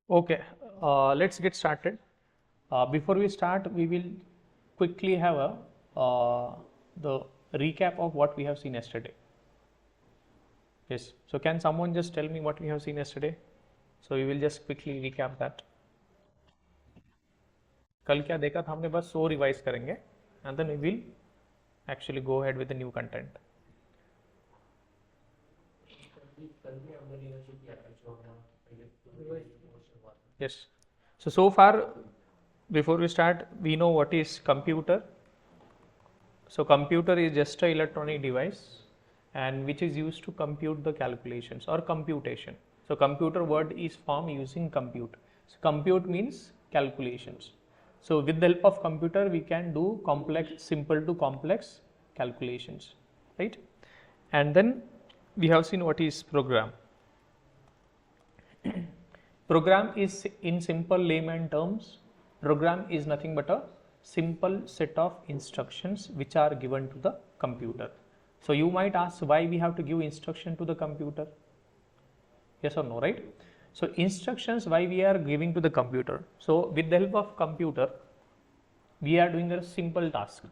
Okay, let's get started. Before we start, we will quickly have the recap of what we have seen yesterday. Yes. So can someone just tell me what we have seen yesterday? So we will just quickly recap that. कल क्या देखा था हमने बस 100 revise करेंगे and then we will actually go ahead with the new content. Yes. So far, before we start, we know what is computer. So computer is just an electronic device and which is used to compute the calculations or computation. So computer word is formed using compute. So compute means calculations. So with the help of computer we can do complex, simple to complex calculations, right? And then we have seen what is program. Program is, in simple layman terms, program is nothing but a simple set of instructions which are given to the computer. So you might ask why we have to give instruction to the computer? Yes or no, right? So instructions why we are giving to the computer. So with the help of computer, we are doing a simple task.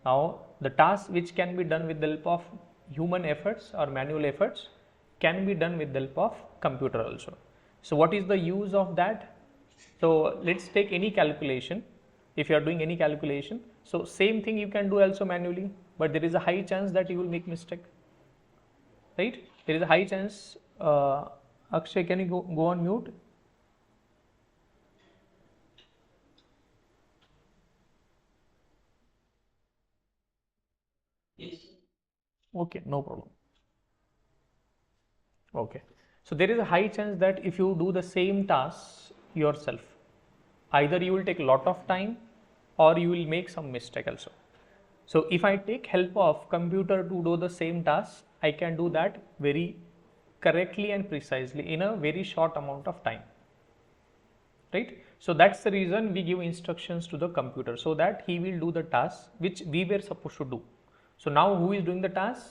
Now the task which can be done with the help of human efforts or manual efforts can be done with the help of computer also. So what is the use of that? So let's take any calculation. If you are doing any calculation, so same thing you can do also manually, but there is a high chance that you will make mistake, right? There is a high chance. Akshay, can you go on mute? Okay, no problem. Okay. So there is a high chance that if you do the same task yourself, either you will take a lot of time or you will make some mistake also. So if I take help of computer to do the same task, I can do that very correctly and precisely in a very short amount of time, right? So that's the reason we give instructions to the computer so that he will do the task which we were supposed to do. So now who is doing the task?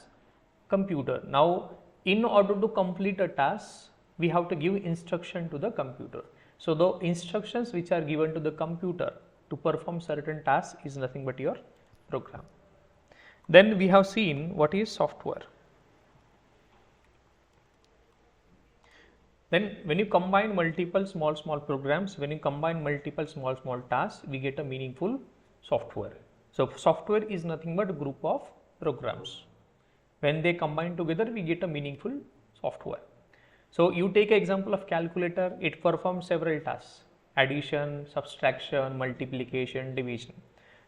Computer. Now in order to complete a task, we have to give instruction to the computer. So the instructions which are given to the computer to perform certain tasks is nothing but your program. Then we have seen what is software. Then when you combine multiple small programs, when you combine multiple small tasks, we get a meaningful software. So software is nothing but a group of programs. When they combine together, we get a meaningful software. So you take an example of calculator, it performs several tasks: addition, subtraction, multiplication, division.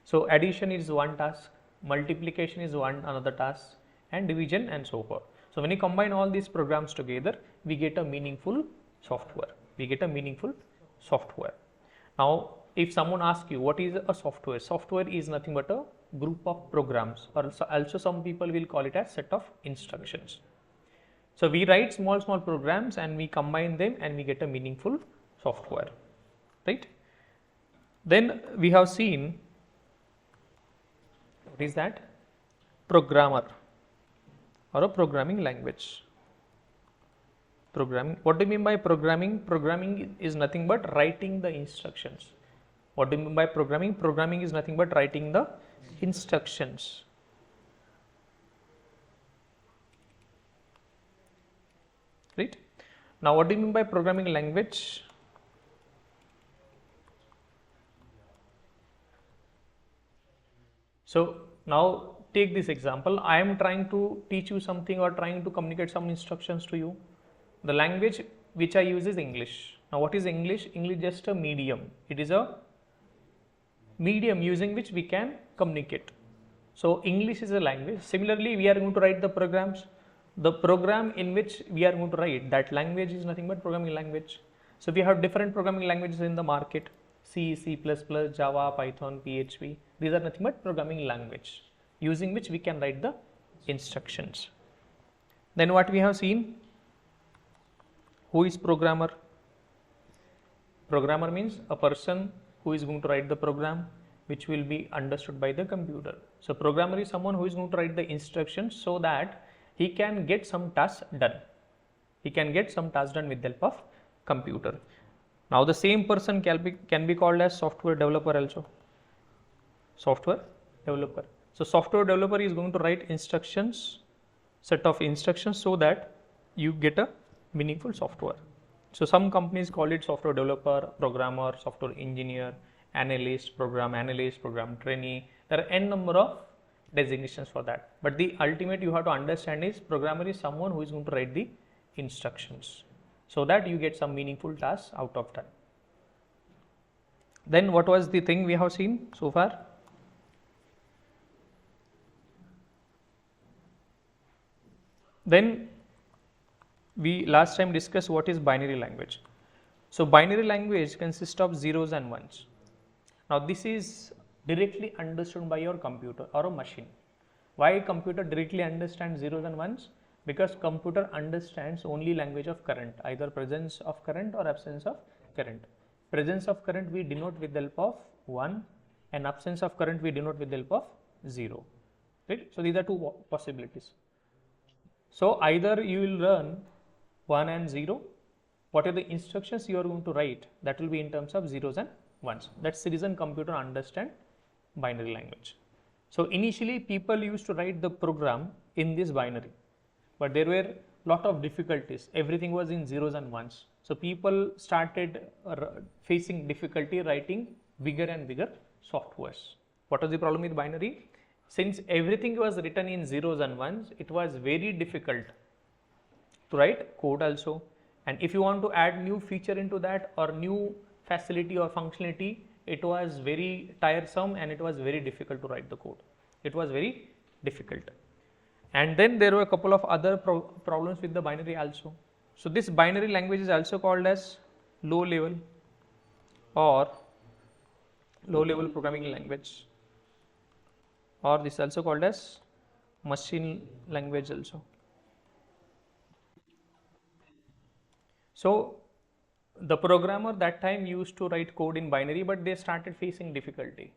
So addition is one task, multiplication is another task, and division and so forth. So when you combine all these programs together, we get a meaningful software. We get a meaningful software. Now, if someone asks you what is a software, software is nothing but a group of programs, or also some people will call it as set of instructions. So we write small programs and we combine them and we get a meaningful software, right? Then we have seen what is that? Programmer or a programming language. Programming. What do you mean by programming? Programming is nothing but writing the instructions. What do you mean by programming? Programming is nothing but writing the instructions. Right? Now, what do you mean by programming language? So now take this example. I am trying to teach you something or trying to communicate some instructions to you. The language which I use is English. Now what is English? English is just a medium. It is a medium using which we can communicate. So English is a language. Similarly, we are going to write the programs. The program in which we are going to write, that language is nothing but programming language. So we have different programming languages in the market: C, C++, Java, Python, PHP. These are nothing but programming language using which we can write the instructions. Then what we have seen? Who is programmer? Programmer means a person who is going to write the program which will be understood by the computer. So programmer is someone who is going to write the instructions so that he can get some tasks done. He can get some tasks done with the help of computer. Now the same person can be called as software developer also. Software developer. So software developer is going to write instructions, set of instructions, so that you get a meaningful software. So some companies call it software developer, programmer, software engineer, analyst, program trainee. There are n number of designations for that. But the ultimate you have to understand is programmer is someone who is going to write the instructions so that you get some meaningful tasks out of that. Then what was the thing we have seen so far? Then we last time discussed what is binary language. So binary language consists of zeros and ones. Now this is directly understood by your computer or a machine. Why computer directly understands zeros and ones? Because computer understands only language of current, either presence of current or absence of current. Presence of current we denote with the help of 1 and absence of current we denote with the help of 0. Right? So these are two possibilities. So either you will learn 1 and 0, what are the instructions you are going to write, that will be in terms of zeros and ones. That's the reason computer understand binary language. So initially people used to write the program in this binary, but there were lot of difficulties. Everything was in zeros and ones. So people started facing difficulty writing bigger and bigger softwares. What was the problem with binary? Since everything was written in zeros and ones, it was very difficult to write code also. And if you want to add new feature into that or new facility or functionality, it was very tiresome and it was very difficult to write the code. It was very difficult. And then there were a couple of other problems with the binary also. So this binary language is also called as low level or low level programming language, or this is also called as machine language also. So the programmer that time used to write code in binary, but they started facing difficulty.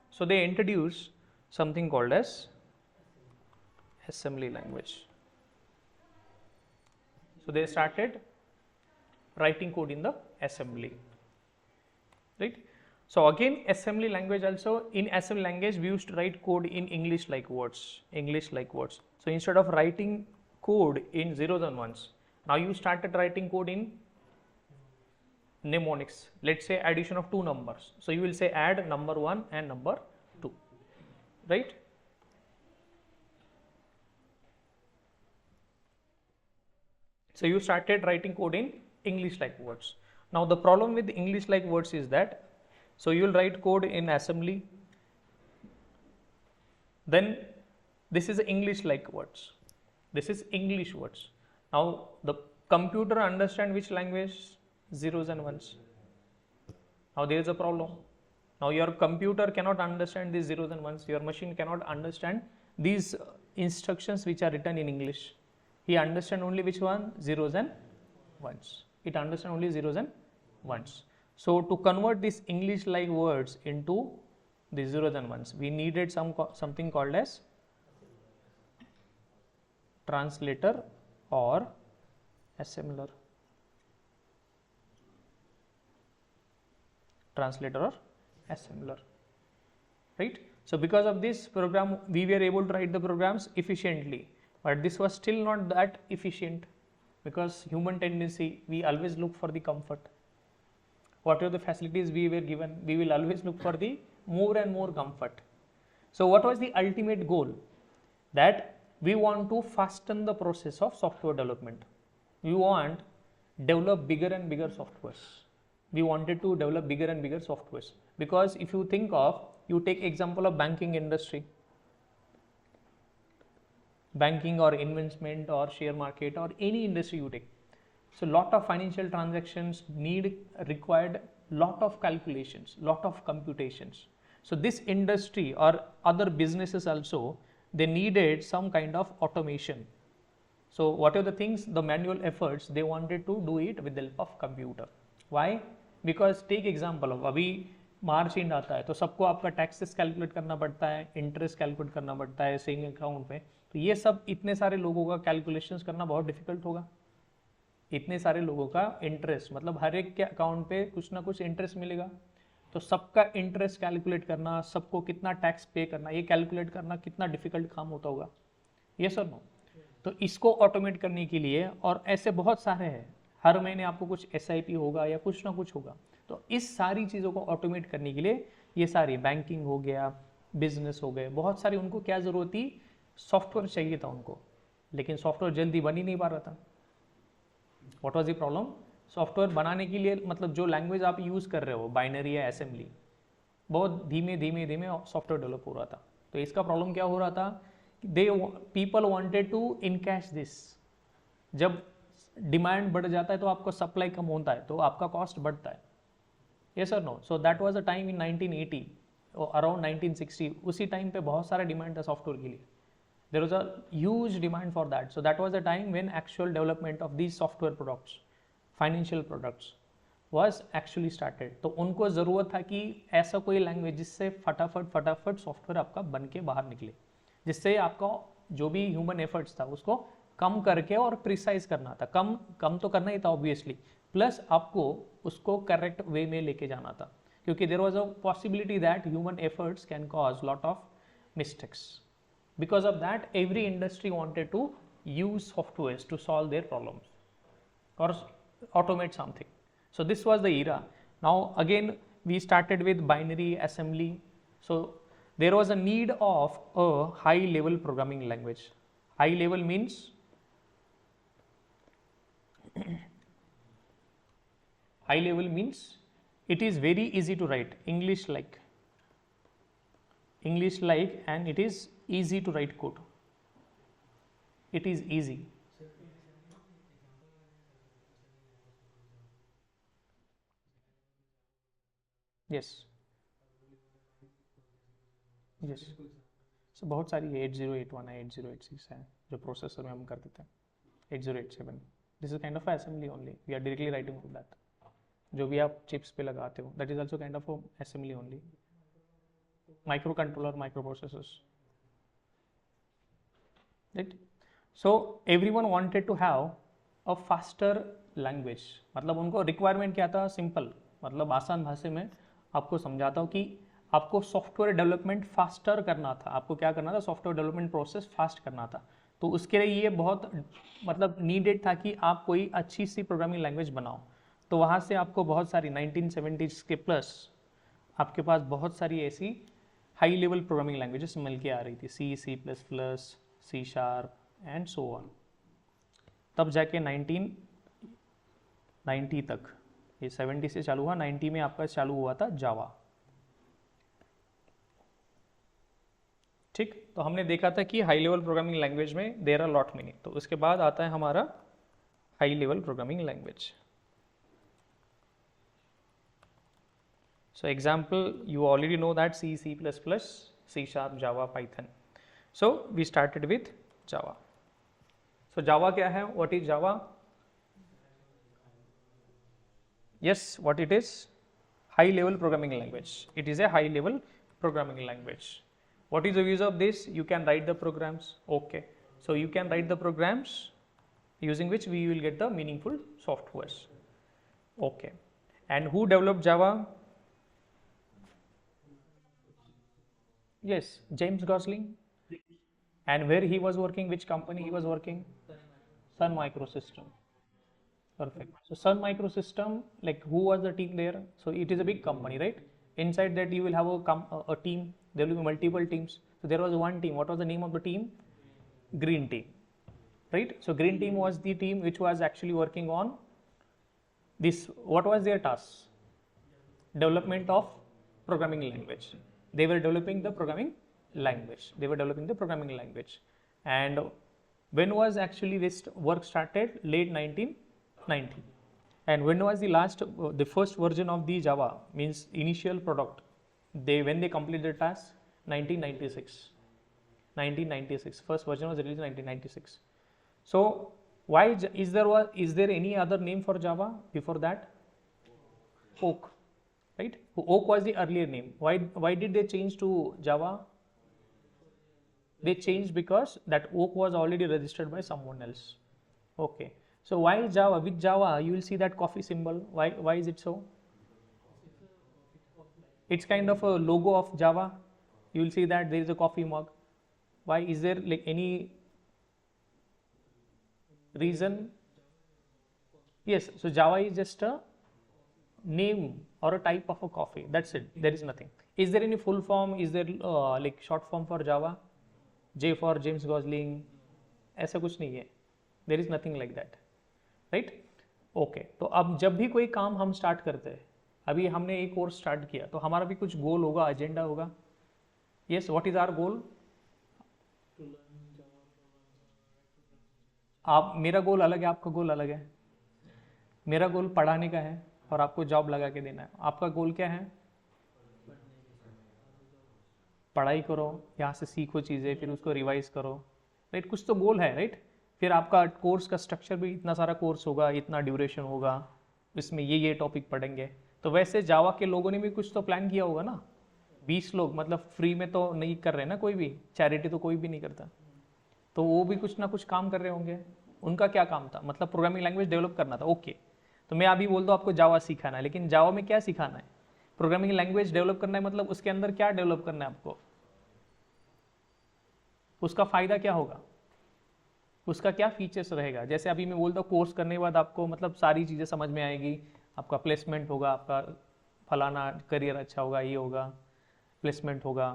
So they introduced something called as assembly language. So they started writing code in the assembly, right? So again, assembly language also, in assembly language we used to write code in English like words. So instead of writing code in zeros and ones, now you started writing code in mnemonics. Let's say addition of two numbers. So you will say add number 1 and number 2, right? So you started writing code in English like words. Now the problem with English like words is that, so you will write code in assembly, then this is English like words. This is English words. Now the computer understand which language? Zeros and ones. Now there is a problem. Now your computer cannot understand these zeros and ones. Your machine cannot understand these instructions which are written in English. He understand only which one? Zeros and ones. It understand only zeros and ones. So to convert these English like words into the zeros and ones, we needed something called as translator or assembler. Translator or assembler, right? So because of this program, we were able to write the programs efficiently, but this was still not that efficient, because human tendency, we always look for the comfort. Whatever the facilities we were given, we will always look for the more and more comfort. So what was the ultimate goal? That we want to fasten the process of software development. We want develop bigger and bigger softwares. We wanted to develop bigger and bigger softwares, because if you think of, you take example of banking industry, banking or investment or share market or any industry you take. So lot of financial transactions required lot of calculations, lot of computations. So this industry or other businesses also, they needed some kind of automation. So what are the things, the manual efforts, they wanted to do it with the help of computer. Why? Because take example of, अभी मार्च and आता है तो सबको आपका taxes calculate करना पड़ता है, interest calculate करना पड़ता है सेविंग अकाउंट पे, तो ये सब इतने सारे लोगों का कैलकुलेशंस करना बहुत डिफिकल्ट होगा, इतने सारे लोगों का इंटरेस्ट, मतलब हर एक के अकाउंट पे कुछ ना कुछ इंटरेस्ट मिलेगा, तो सबका इंटरेस्ट कैलकुलेट करना, सबको कितना टैक्स पे करना, ये कैलकुलेट करना कितना डिफिकल्ट काम होता होगा, ये सर नो। तो इसको ऑटोमेट करने के लिए, और ऐसे बहुत सारे हैं, हर महीने आपको कुछ SIP होगा या कुछ ना कुछ होगा, तो इस सारी चीज़ों को ऑटोमेट करने के लिए ये सारी बैंकिंग हो गया, बिजनेस हो गए, बहुत सारी उनको क्या ज़रूरत थी, सॉफ्टवेयर चाहिए था उनको, लेकिन सॉफ्टवेयर जल्दी बन ही नहीं पा रहा था। What was the problem? Software बनाने के लिए, मतलब जो लैंग्वेज आप यूज़ कर रहे हो, बाइनरी या असेंबली, बहुत धीमे धीमे धीमे सॉफ्टवेयर डेवलप हो रहा था। तो इसका प्रॉब्लम क्या हो रहा था, they people wanted to encash this. जब डिमांड बढ़ जाता है तो आपको सप्लाई कम होता है, तो आपका कॉस्ट बढ़ता है, यस और no. So that was a time in 1980 और अराउंड 1960, उसी टाइम पे बहुत सारा डिमांड था सॉफ्टवेयर के लिए, there was a huge demand for that. So that was the time when actual development of these software products, financial products was actually started. तो उनको ज़रूरत था कि ऐसा कोई लैंग्वेज जिससे फटाफट सॉफ्टवेयर आपका बन के बाहर निकले, जिससे आपका जो भी ह्यूमन एफर्ट्स था उसको कम करके और प्रिसाइज करना था, कम तो करना ही था ऑब्वियसली, प्लस आपको उसको करेक्ट वे में लेके जाना था, क्योंकि there was a possibility that human efforts can cause lot of mistakes. Because of that, every industry wanted to use softwares to solve their problems or automate something. So this was the era. Now again we started with binary assembly. So there was a need of a high level programming language. High level means it is very easy to write, English like, and it is easy to write code. It is easy. Yes. Yes. So बहुत सारी है, 8081 है, 8086 है, जो processor में हम कर देते हैं, 8087. This is kind of assembly only. We are directly writing on that. जो भी आप चिप्स पे लगाते हो, that is also kind of assembly only. Microcontroller, microprocessors. Right? So everyone wanted to have a faster language. मतलब उनको requirement क्या था, सिंपल, मतलब आसान भाषा में आपको समझाता हूँ कि आपको सॉफ्टवेयर डेवलपमेंट फास्टर करना था, आपको क्या करना था, सॉफ्टवेयर डेवलपमेंट प्रोसेस फास्ट करना था। तो उसके लिए ये बहुत मतलब नीडेड था कि आप कोई अच्छी सी प्रोग्रामिंग लैंग्वेज बनाओ। तो वहाँ से आपको बहुत सारी 1970s के प्लस आपके पास बहुत सारी ऐसी हाई लेवल प्रोग्रामिंग लैंग्वेजेस मिल के आ रही थी, C++, C# and so on. तब जाके 1990 तक, ये 70 से चालू हुआ, 90 में आपका चालू हुआ था जावा। ठीक, तो हमने देखा था कि हाई लेवल प्रोग्रामिंग लैंग्वेज में देयर आर लॉट मेनी। तो उसके बाद आता है हमारा high level programming language. So example, you already know that C, C++, C#, Java, Python. So we started with Java. So Java क्या है? What is Java? Yes, what it is? High level programming language. It is a high level programming language. What is the use of this? You can write the programs. Okay. So you can write the programs using which we will get the meaningful softwares. Okay. And who developed Java? Yes, James Gosling. And where he was working, which company he was working? Sun Microsystem. Perfect. So Sun Microsystem, like who was the team there? So it is a big company, right? Inside that you will have a team. There will be multiple teams. So there was one team. What was the name of the team? Green Team, right? So Green Team was the team which was actually working on this. What was their task? Development of programming language. They were developing the programming language. And when was actually this work started? Late 1990. And when was the first version of the Java, means initial product? When they completed the task? 1996. First version was released in 1996. So why is there any other name for Java before that? Oak, right? Oak was the earlier name. Why did they change to Java? They changed because that Oak was already registered by someone else. Okay. So why Java? With Java, you will see that coffee symbol. Why is it so? It's kind of a logo of Java. You will see that there is a coffee mug. Why is there like any reason? Yes, so Java is just a name or a type of a coffee. That's it. There is nothing. Is there any full form? Is there like short form for Java? J for James Gosling. ऐसा कुछ नहीं है. There is nothing like that. Right? Okay. तो अब जब भी कोई काम हम स्टार्ट करते हैं, अभी हमने एक कोर्स स्टार्ट किया तो हमारा भी कुछ गोल होगा, एजेंडा होगा. Yes, what is our goal? आप, मेरा गोल अलग है, आपका गोल अलग है. मेरा गोल पढ़ाने का है और आपको जॉब लगा के देना है. आपका गोल क्या है? पढ़ाई करो, यहाँ से सीखो चीज़ें, फिर उसको रिवाइज करो. राइट, कुछ तो गोल है. राइट, फिर आपका कोर्स का स्ट्रक्चर भी इतना सारा कोर्स होगा, इतना ड्यूरेशन होगा, इसमें ये टॉपिक पढ़ेंगे. तो वैसे जावा के लोगों ने भी कुछ तो प्लान किया होगा ना. 20 लोग, मतलब फ्री में तो नहीं कर रहे ना, कोई भी चैरिटी तो कोई भी नहीं करता. तो वो भी कुछ ना कुछ काम कर रहे होंगे. उनका क्या काम था? मतलब प्रोग्रामिंग लैंग्वेज डेवलप करना था. ओके, तो मैं अभी बोल दूँ आपको जावा सिखाना है, लेकिन जावा में क्या सिखाना है? प्रोग्रामिंग लैंग्वेज डेवलप करना है, मतलब उसके अंदर क्या डेवलप करना है आपको? उसका फायदा क्या होगा? उसका क्या फीचर्स रहेगा? जैसे अभी मैं बोलता हूँ कोर्स करने के बाद आपको मतलब सारी चीज़ें समझ में आएगी, आपका प्लेसमेंट होगा, आपका फलाना करियर अच्छा होगा, ये होगा, प्लेसमेंट होगा,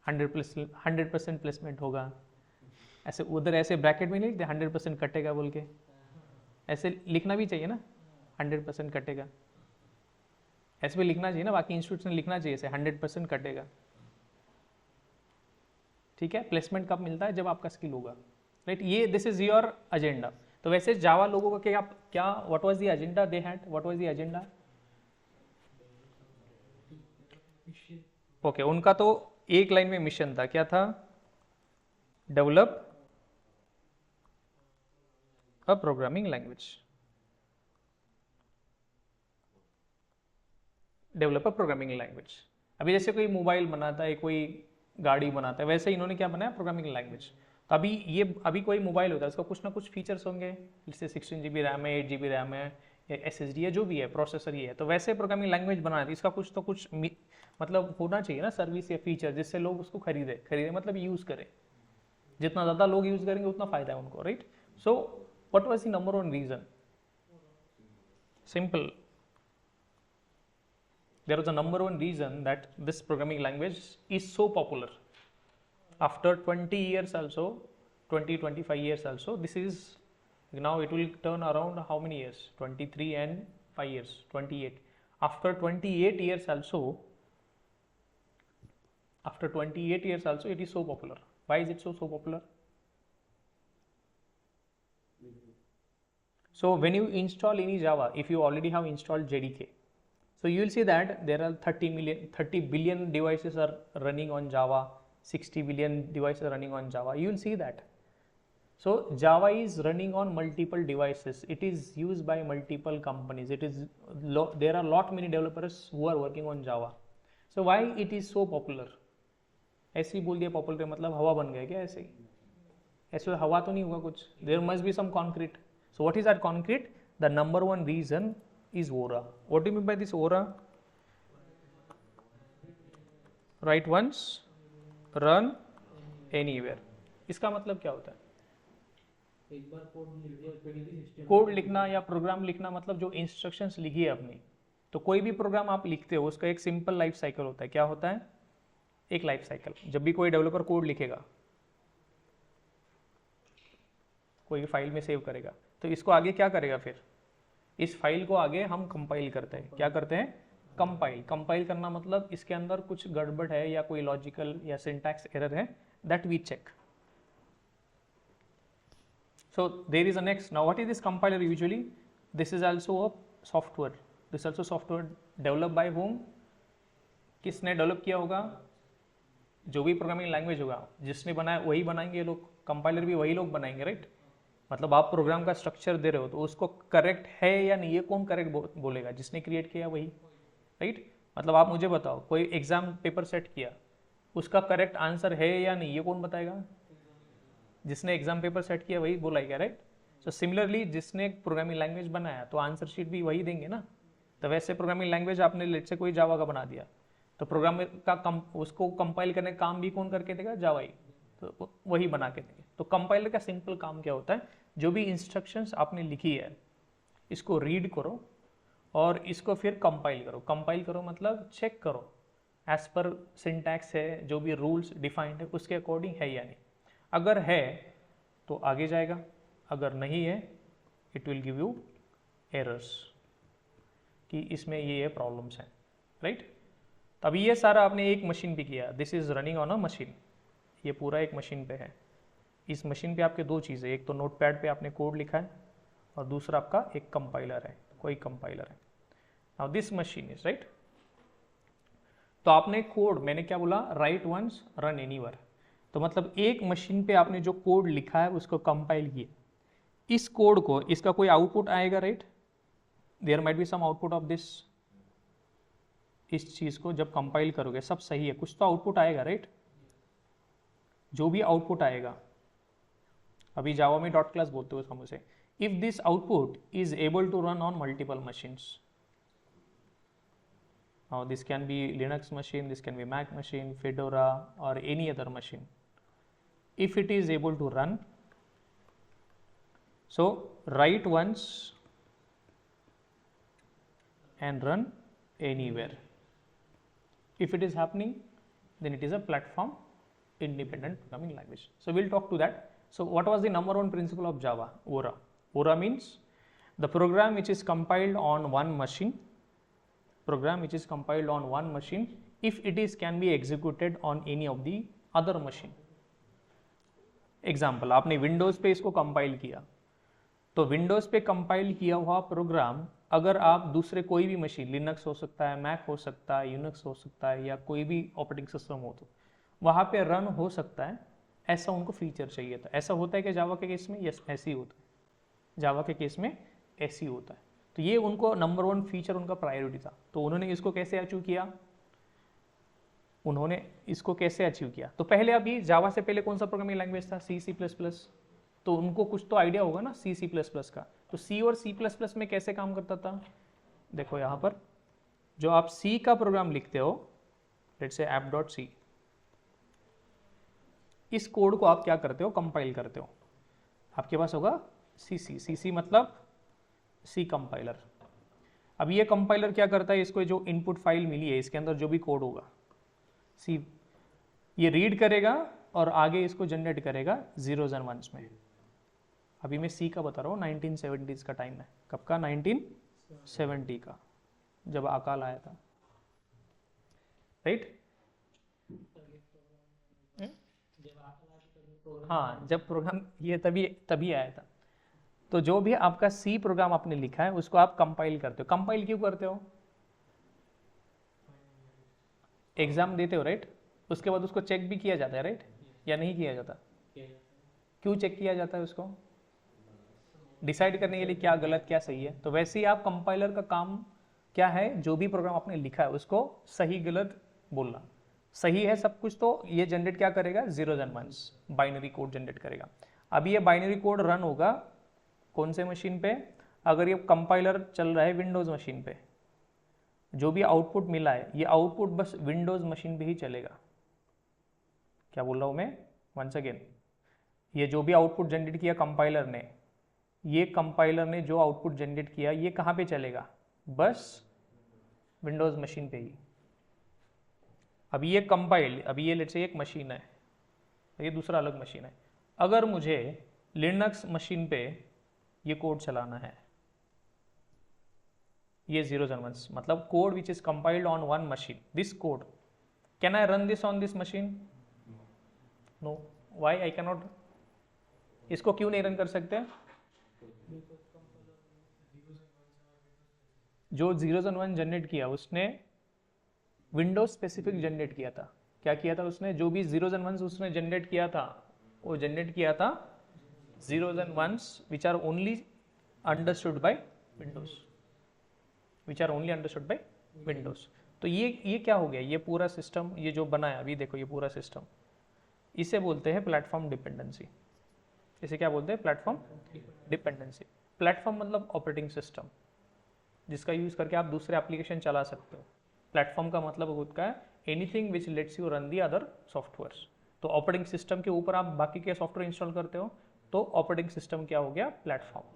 100% प्लेसमेंट होगा. ऐसे उधर ऐसे ब्रैकेट में नहीं लिखते 100% कटेगा बोल के, ऐसे लिखना भी चाहिए ना, 100% कटेगा. ऐसे भी लिखना चाहिए ना, बाकी इंस्टीट्यूट में लिखना चाहिए ऐसे 100% कटेगा. ठीक है, प्लेसमेंट कब मिलता है? जब आपका स्किल होगा. राइट, ये दिस इज योर एजेंडा. तो वैसे जावा लोगों का क्या what was the agenda they had? What was the agenda? Okay, उनका तो एक लाइन में मिशन था. क्या था? Develop a programming language. Develop a programming language. अभी जैसे कोई मोबाइल बनाता है, कोई गाड़ी बनाता है, वैसे इन्होंने क्या बनाया? Programming language. तो अभी कोई मोबाइल होता है, उसका कुछ ना कुछ फीचर्स होंगे, जैसे 16 GB रैम है, 8 GB रैम है, या SSD है, जो भी है, प्रोसेसर ये है. तो वैसे प्रोग्रामिंग लैंग्वेज बनाना है, इसका कुछ तो कुछ मतलब होना चाहिए ना, सर्विस या फीचर, जिससे लोग उसको खरीदे मतलब यूज़ करें. जितना ज़्यादा लोग यूज़ करेंगे उतना फ़ायदा है उनको. Right, so what was the number 1 reason? Simple. There was a number 1 reason that this programming language is so popular. After 20 years also, 20-25 years also, this is now it will turn around how many years? 23 and 5 years, 28. After 28 years also, it is so popular. Why is it so popular? So when you install any Java, if you already have installed JDK, so you will see that there are 30 billion devices are running on Java, 60 billion devices are running on Java. You will see that. So Java is running on multiple devices. It is used by multiple companies. There are lot many developers who are working on Java. So why it is so popular? ऐसे ही बोल दिया popular मतलब हवा बन गया क्या? ऐसे ही, ऐसे हवा तो नहीं होगा कुछ. There must be some concrete. So what is that concrete? The number 1 reason is Aura. What do you mean by this Aura? Write once, run anywhere. इसका मतलब क्या होता है? एक बार कोड लिखना या प्रोग्राम लिखना, मतलब जो इंस्ट्रक्शंस लिखी है अपनी. तो कोई भी प्रोग्राम आप लिखते हो उसका एक सिंपल लाइफ साइकिल होता है. क्या होता है? एक लाइफ साइकिल. जब भी कोई डेवलपर कोड लिखेगा, कोई फाइल में सेव करेगा, तो इसको आगे क्या करेगा? फिर इस फाइल को आगे हम कंपाइल करते हैं. क्या करते हैं? कंपाइल करना मतलब इसके अंदर कुछ गड़बड़ है या कोई लॉजिकल या सिंटैक्स एरर है, that we check. So there is a next. Now what is this compiler usually? This is also a software. This is also software developed by whom? किसने डेवलप किया होगा? जो भी प्रोग्रामिंग लैंग्वेज होगा, जिसने बनाया वही बनाएंगे लोग. कंपाइलर भी वही लोग बनाएंगे. राइट, मतलब आप प्रोग्राम का स्ट्रक्चर दे रहे हो तो उसको करेक्ट है या नहीं, ये कौन करेक्ट बोलेगा? जिसने क्रिएट किया वही. राइट, मतलब आप मुझे बताओ, कोई एग्जाम पेपर सेट किया, उसका करेक्ट आंसर है या नहीं, ये कौन बताएगा? जिसने एग्जाम पेपर सेट किया वही बोलाएगा. राइट, सो सिमिलरली जिसने प्रोग्रामिंग लैंग्वेज बनाया तो आंसर शीट भी वही देंगे ना। तो वैसे प्रोग्रामिंग लैंग्वेज आपने लेट से कोई जावा का बना दिया तो प्रोग्राम का उसको कंपाइल करने का काम भी कौन करके देगा, जावा ही, तो वही बना के देंगे। तो कंपाइलर का सिंपल काम क्या होता है, जो भी इंस्ट्रक्शंस आपने लिखी है इसको रीड करो और इसको फिर कंपाइल करो। कंपाइल करो मतलब चेक करो एज पर सिंटैक्स है, जो भी रूल्स डिफाइंड है उसके अकॉर्डिंग है या नहीं। अगर है तो आगे जाएगा, अगर नहीं है it will give you errors कि इसमें ये प्रॉब्लम्स हैं, राइट। तभी ये सारा आपने एक मशीन पे किया, this is running on a machine, ये पूरा एक मशीन पे है। इस मशीन पे आपके दो चीज़ें, एक तो नोटपैड पे आपने कोड लिखा है और दूसरा आपका एक कंपाइलर है, कोई कंपाइलर है। Now this machine is right. तो आपने कोड, मैंने क्या बोला, राइट वंस रन एनीवेयर। तो मतलब एक मशीन पे आपने जो कोड लिखा है उसको कंपाइल किया, इस कोड को, इसका कोई आउटपुट आएगा, right. There might be some output of this. इस चीज को जब कंपाइल करोगे सब सही है, कुछ तो आउटपुट आएगा, राइट। जो भी आउटपुट आएगा, अभी जावा में डॉट क्लास बोलते हो समझ से, if this output is able to run on multiple machines, now this can be Linux machine, this can be Mac machine, Fedora or any other machine. If it is able to run, so write once and run anywhere. If it is happening, then it is a platform independent programming language. So we'll talk to that. So what was the number one principle of Java? ORA. ORA means the program which is compiled on one machine, program which is compiled on one machine if it is can be executed on any of the other machine. Example, आपने Windows पे इसको compile किया, तो Windows पे compile किया हुआ programme अगर आप दूसरे कोई भी मशीन, लिनक्स हो सकता है, मैक हो सकता है, यूनिक्स हो सकता है, या कोई भी ऑपरेटिंग सिस्टम हो तो वहाँ पे रन हो सकता है, ऐसा उनको फीचर चाहिए था। ऐसा होता है कि जावा के केस में? यस, ऐसे ही होता है, जावा के केस में ऐसे ही होता है। तो ये उनको नंबर वन फीचर, उनका प्रायोरिटी था। तो उन्होंने इसको कैसे अचीव किया, उन्होंने इसको कैसे अचीव किया? तो पहले, अभी जावा से पहले कौन सा प्रोग्रामिंग लैंग्वेज था? सी, सी प्लस प्लस। तो उनको कुछ तो आइडिया होगा ना सी, सी प्लस प्लस का। तो सी और सी प्लस प्लस में कैसे काम करता था? देखो यहाँ पर जो आप सी का प्रोग्राम लिखते हो, let's say app dot C, इस कोड को आप क्या करते हो? कंपाइल करते हो। आपके पास होगा सी सी, सी सी मतलब सी कंपाइलर। अब ये कंपाइलर क्या करता है? इसको जो इनपुट फाइल मिली है इसके अंदर जो भी कोड होगा, सी ये रीड करेगा और आगे इसको जनरेट करेगा जीरोज एंड वंस में। अभी मैं सी का बता रहा हूँ, 1970s का टाइम है। कब का? 1970 का, जब अकाल आया था, राइट। हाँ, जब प्रोग्राम ये तभी आया था। तो जो भी आपका सी प्रोग्राम आपने लिखा है उसको आप कंपाइल करते हो। कंपाइल क्यों करते हो? एग्जाम देते हो, राइट। उसके बाद उसको चेक भी किया जाता है, राइट, या नहीं किया जाता? क्यों चेक किया जाता है? उसको डिसाइड करने के लिए क्या गलत क्या सही है। तो वैसे ही आप कंपाइलर का काम क्या है? जो भी प्रोग्राम आपने लिखा है उसको सही गलत बोलना। सही है सब कुछ तो ये जनरेट क्या करेगा? Zeros and ones, binary code generate करेगा। अभी ये बाइनरी कोड रन होगा कौन से मशीन पे? अगर ये कंपाइलर चल रहा है विंडोज मशीन पे, जो भी आउटपुट मिला है ये आउटपुट बस विंडोज मशीन पे ही चलेगा। क्या बोल रहा हूं मैं? वंस अगेन, ये जो भी आउटपुट जनरेट किया कंपाइलर ने, ये कंपाइलर ने जो आउटपुट जनरेट किया ये कहाँ पे चलेगा? बस विंडोज मशीन पे ही। अभी ये कंपाइल, अभी ये लेट्स से एक मशीन है, ये दूसरा अलग मशीन है। अगर मुझे लिनक्स मशीन पे ये कोड चलाना है, ये जीरोज एंड वंस मतलब code which is compiled on one machine, this code can I run this on this machine? No. Why I can not? इसको क्यों नहीं रन कर सकते? जो जीरोज एंड वन जनरेट किया उसने विंडोज स्पेसिफिक जनरेट किया था। क्या किया था उसने? जो भी जीरोज एंड वंस उसने जनरेट किया था वो जनरेट किया था zeros and ones which are only understood by Windows, which are only understood by Windows। तो ये क्या हो गया? ये पूरा सिस्टम, ये जो बना है अभी देखो, ये पूरा सिस्टम, इसे बोलते हैं प्लेटफॉर्म डिपेंडेंसी। इसे क्या बोलते हैं? Platform dependency. प्लेटफॉर्म मतलब ऑपरेटिंग सिस्टम, जिसका यूज करके आप दूसरे एप्लीकेशन चला सकते हो। प्लेटफॉर्म का मतलब होता है anything which let's you run the other softwares. तो ऑपरेटिंग सिस्टम के ऊपर आप बाकी के सॉफ्टवेयर इंस्टॉल करते हो, तो ऑपरेटिंग सिस्टम क्या हो गया? प्लेटफॉर्म।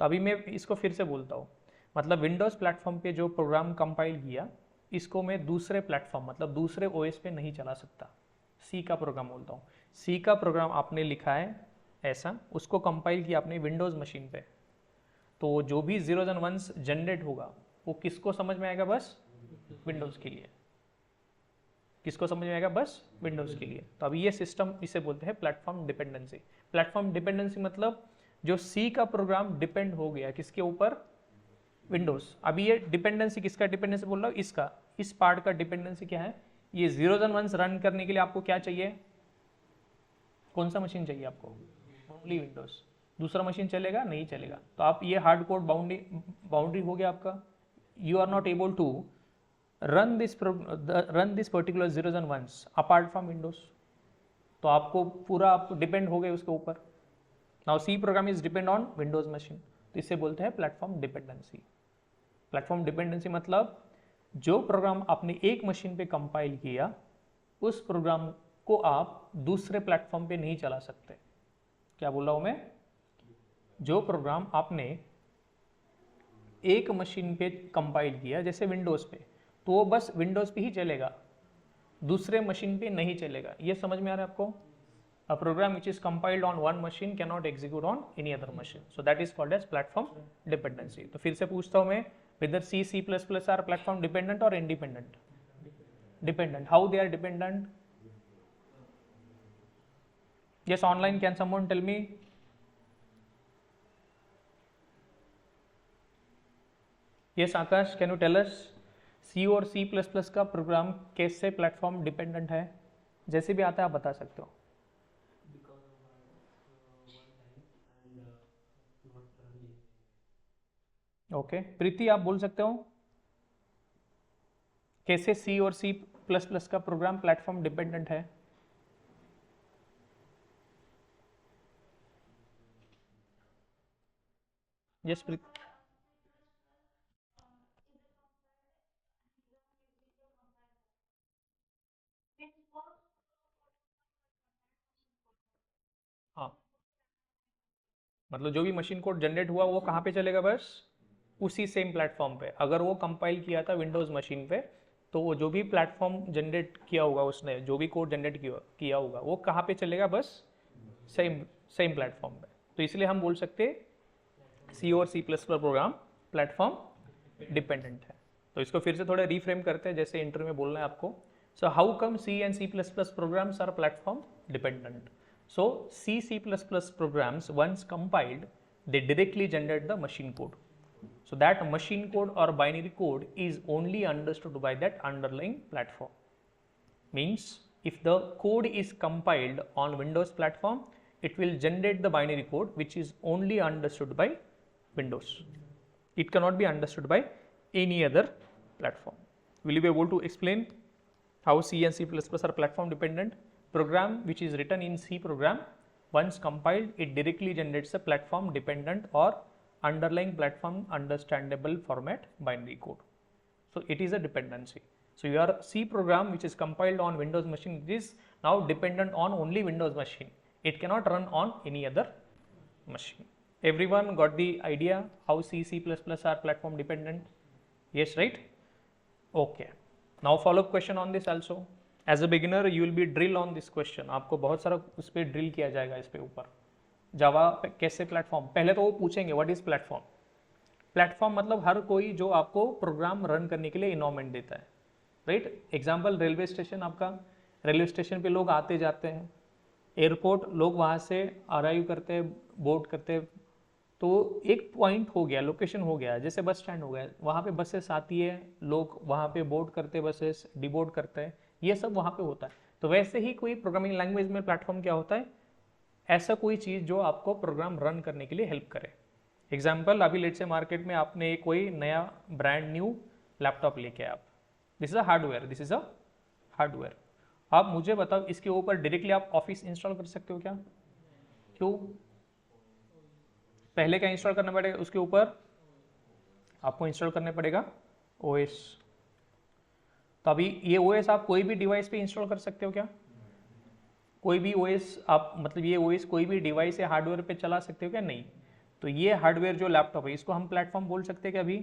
तो अभी मैं इसको फिर से बोलता हूँ, मतलब विंडोज़ प्लेटफॉर्म पे जो प्रोग्राम कंपाइल किया, इसको मैं दूसरे प्लेटफॉर्म मतलब दूसरे ओएस पे नहीं चला सकता। सी का प्रोग्राम बोलता हूँ। सी का प्रोग्राम आपने लिखा है ऐसा, उसको कंपाइल किया आपने विंडोज़ मशीन पे, तो जो भी जीरोज एंड वंस जनरेट होगा वो किसको समझ में आएगा? बस विंडोज़ के लिए। किसको समझ में आएगा? बस विंडोज़ के लिए। तो अभी ये सिस्टम, इसे बोलते हैं प्लेटफॉर्म डिपेंडेंसी। प्लेटफॉर्म डिपेंडेंसी मतलब जो सी का प्रोग्राम डिपेंड हो गया किसके ऊपर? विंडोज़। अभी ये डिपेंडेंसी किसका डिपेंडेंसी बोल रहा हूँ? इसका, इस पार्ट का डिपेंडेंसी क्या है? ये जीरोज एंड वंस रन करने के लिए आपको क्या चाहिए? कौन सा मशीन चाहिए आपको? Only Windows. दूसरा मशीन चलेगा? नहीं चलेगा। तो आप ये हार्ड कोड बाउंड्री हो गया आपका। You are not able to run this particular zeros and ones apart from windows। तो आपको पूरा आप डिपेंड हो गए उसके ऊपर। Now C program is depend on Windows machine, तो इसे बोलते हैं प्लेटफॉर्म डिपेंडेंसी। प्लेटफॉर्म डिपेंडेंसी मतलब जो प्रोग्राम आपने एक मशीन पे कंपाइल किया, उस प्रोग्राम को आप दूसरे प्लेटफॉर्म पे नहीं चला सकते। क्या बोल रहा हूं मैं? जो प्रोग्राम आपने एक मशीन पे कंपाइल किया जैसे विंडोज पे, तो वो बस विंडोज पे ही चलेगा, दूसरे मशीन पे नहीं चलेगा। ये समझ में आ रहा है आपको? A program which is compiled on one machine can not execute on any other machine, so that is called as platform dependency. तो फिर से पूछता हूं मैं, whether C, C++ are platform dependent or independent? Dependent. How they are dependent? Yes, online, can someone tell me? Yes, Akash, can you tell us? C और C++ का programme कैसे platform dependent है? जैसे भी आता है आप बता सकते हो। ओके, प्रीति आप बोल सकते हो कैसे C और C++ का प्रोग्राम प्लेटफॉर्म डिपेंडेंट है? यस प्रीति। हाँ, मतलब जो भी मशीन कोड जनरेट हुआ वो कहाँ पे चलेगा? बस उसी सेम प्लेटफॉर्म पे। अगर वो कंपाइल किया था विंडोज़ मशीन पे, तो वो जो भी प्लेटफॉर्म जनरेट किया होगा उसने, जो भी कोड जनरेट किया होगा, वो कहाँ पे चलेगा? बस सेम सेम प्लेटफॉर्म पे। तो इसलिए हम बोल सकते सी और C++ प्रोग्राम प्लेटफॉर्म डिपेंडेंट है। तो इसको फिर से थोड़ा रीफ्रेम करते हैं, जैसे इंटरव्यू में बोलना है आपको। So how come C and C++ programs are platform dependent? So C++ programs once compiled, they directly generate the machine code. So that machine code or binary code is only understood by that underlying platform. Means if the code is compiled on Windows platform, it will generate the binary code which is only understood by Windows. It cannot be understood by any other platform. Will you be able to explain how C and C++ are platform dependent? Program which is written in C program, once compiled, it directly generates a platform dependent or underlying platform understandable format binary code. So it is a dependency. So your C program which is compiled on Windows machine is now dependent on only Windows machine. It cannot run on any other machine. Everyone got the idea how C, C++ are platform dependent? Yes, right? Okay. Now follow up question on this also. As a beginner you will be drill on this question. आपको बहुत सारा उस पर drill किया जाएगा इस पे ऊपर। जावा कैसे प्लेटफॉर्म, पहले तो वो पूछेंगे व्हाट इज प्लेटफॉर्म। प्लेटफॉर्म मतलब हर कोई जो आपको प्रोग्राम रन करने के लिए इन्वायरमेंट देता है, राइट? एग्जाम्पल रेलवे स्टेशन, आपका रेलवे स्टेशन पे लोग आते जाते हैं, एयरपोर्ट लोग वहाँ से अराइव करते हैं, बोर्ड करते हैं। तो एक पॉइंट हो गया, लोकेशन हो गया, जैसे बस स्टैंड हो गया, वहाँ पे बसेस आती है, लोग वहाँ पे बोर्ड करते हैं, बसेस डिबोर्ड करते हैं, ये सब वहाँ पे होता है। तो वैसे ही कोई प्रोग्रामिंग लैंग्वेज में प्लेटफॉर्म क्या होता है? ऐसा कोई चीज़ जो आपको प्रोग्राम रन करने के लिए हेल्प करे। एग्जाम्पल, अभी लेट से मार्केट में आपने कोई नया ब्रांड न्यू लैपटॉप लेके आप, this is a hardware, this is a hardware. आप मुझे बताओ इसके ऊपर डायरेक्टली आप ऑफिस इंस्टॉल कर सकते हो क्या? क्यों? पहले क्या इंस्टॉल करना पड़ेगा उसके ऊपर? आपको इंस्टॉल करना पड़ेगा ओएस। तो अभी ये ओएस आप कोई भी डिवाइस पे इंस्टॉल कर सकते हो क्या? कोई भी ओएस आप मतलब ये ओएस कोई भी डिवाइस या हार्डवेयर पे चला सकते हो क्या? नहीं। तो ये हार्डवेयर जो लैपटॉप है इसको हम प्लेटफॉर्म बोल सकते हैं क्या अभी?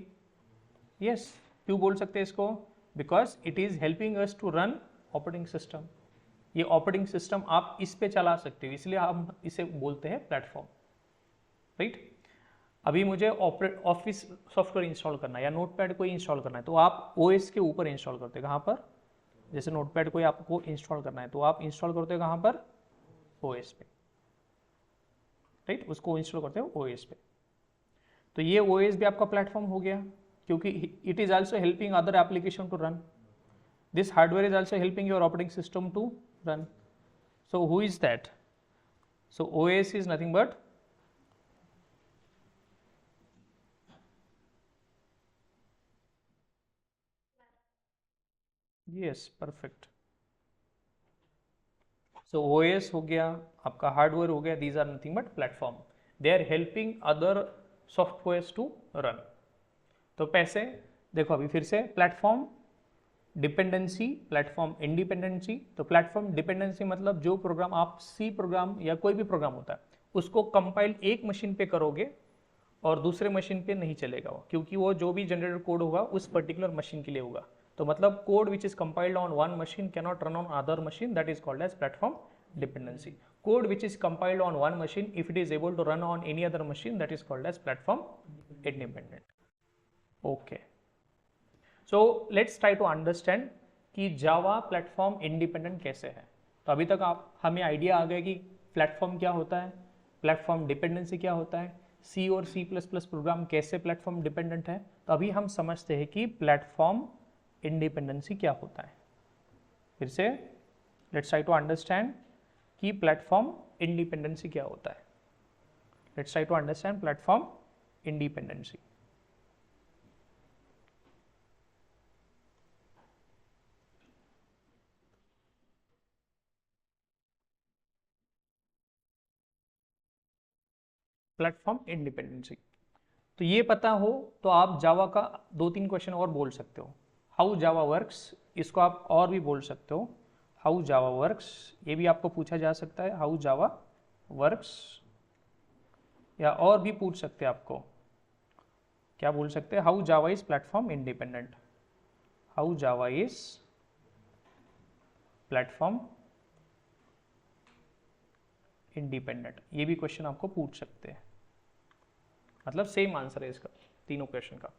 यस। क्यों बोल सकते हैं इसको? Because it is helping us to run operating system. ये ऑपरेटिंग सिस्टम आप इस पे चला सकते हो, इसलिए हम इसे बोलते हैं प्लेटफॉर्म, राइट। अभी मुझे ऑफिस सॉफ्टवेयर इंस्टॉल करना है या नोटपैड कोई इंस्टॉल करना है, तो आप ओएस के ऊपर इंस्टॉल करते हो। कहाँ पर? जैसे नोटपैड कोई आपको इंस्टॉल करना है तो आप इंस्टॉल करते हो कहाँ पर? ओएस पे, राइट। उसको इंस्टॉल करते हो ओएस पे। तो ये ओएस भी आपका प्लेटफॉर्म हो गया, क्योंकि it is also helping other application to run. This hardware is also helping your operating system to run. So who is that? So OS is nothing but yes, perfect. So OS हो गया, आपका hardware हो गया, these are nothing but platform. They are helping other softwares to run. तो पैसे देखो अभी फिर से प्लेटफॉर्म डिपेंडेंसी, प्लेटफॉर्म इंडिपेंडेंसी। तो प्लेटफॉर्म डिपेंडेंसी मतलब जो प्रोग्राम आप सी प्रोग्राम या कोई भी प्रोग्राम होता है उसको कंपाइल एक मशीन पे करोगे और दूसरे मशीन पे नहीं चलेगा वो, क्योंकि वो जो भी जनरेटेड कोड होगा उस पर्टिकुलर मशीन के लिए होगा। तो मतलब code which is compiled on one machine can not run on other machine, that is called as platform dependency. Code which is compiled on one machine if it is able to run on any other machine, that is called as platform independent. Okay, so let's try to understand कि Java platform independent कैसे है। तो अभी तक आप हमें idea आ गया कि प्लेटफॉर्म क्या होता है, प्लेटफॉर्म डिपेंडेंसी क्या होता है, सी और सी प्लस प्लस प्रोग्राम कैसे प्लेटफॉर्म डिपेंडेंट है। तो अभी हम समझते हैं कि प्लेटफॉर्म इंडिपेंडेंसी क्या होता है। फिर से लेट्स ट्राई टू अंडरस्टैंड कि प्लेटफॉर्म इंडिपेंडेंसी क्या होता है। Let's try to understand platform independency. Platform independency, तो ये पता हो तो आप जावा का दो तीन क्वेश्चन और बोल सकते हो। हाउ जावा वर्क्स, इसको आप और भी बोल सकते हो हाउ जावा वर्क्स, ये भी आपको पूछा जा सकता है हाउ जावा वर्क्स। या और भी पूछ सकते हैं आपको, क्या बोल सकते हैं? How Java is platform independent, how Java is platform independent, ये भी क्वेश्चन आपको पूछ सकते हैं। मतलब सेम आंसर है इसका तीनों क्वेश्चन का,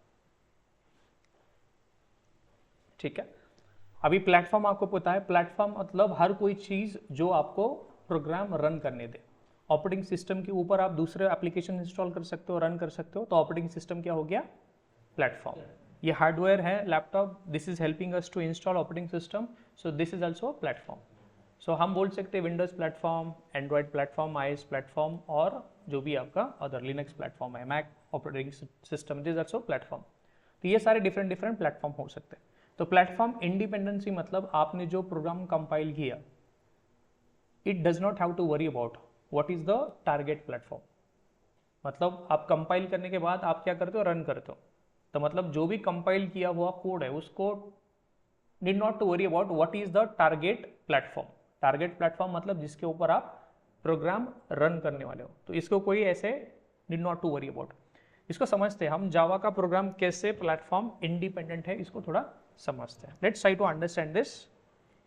ठीक है। अभी प्लेटफॉर्म आपको पता है, प्लेटफॉर्म मतलब हर कोई चीज जो आपको प्रोग्राम रन करने दे। ऑपरेटिंग सिस्टम के ऊपर आप दूसरे एप्लीकेशन इंस्टॉल कर सकते हो, रन कर सकते हो, तो ऑपरेटिंग सिस्टम क्या हो गया? प्लेटफॉर्म। ये हार्डवेयर है laptop, this is helping us to install operating system, so this is also platform. So हम बोल सकते हैं Windows platform, Android platform, iOS platform, और जो भी आपका अदर लिनक्स प्लेटफॉर्म है, Mac operating system, this also platform. तो ये सारे डिफरेंट डिफरेंट प्लेटफॉर्म हो सकते हैं। तो प्लेटफॉर्म इंडिपेंडेंसी मतलब आपने जो प्रोग्राम कंपाइल किया, it does not have to worry about what is the target platform. मतलब आप कंपाइल करने के बाद आप क्या करते हो? रन करते हो। तो मतलब जो भी कंपाइल किया हुआ कोड है उसको need not to worry about what is the target platform. Target platform मतलब जिसके ऊपर आप प्रोग्राम रन करने वाले हो, तो इसको कोई ऐसे need not to worry about. इसको समझते हैं हम, जावा का प्रोग्राम कैसे प्लेटफॉर्म इंडिपेंडेंट है, इसको थोड़ा समझते हैं। Let's try to understand this.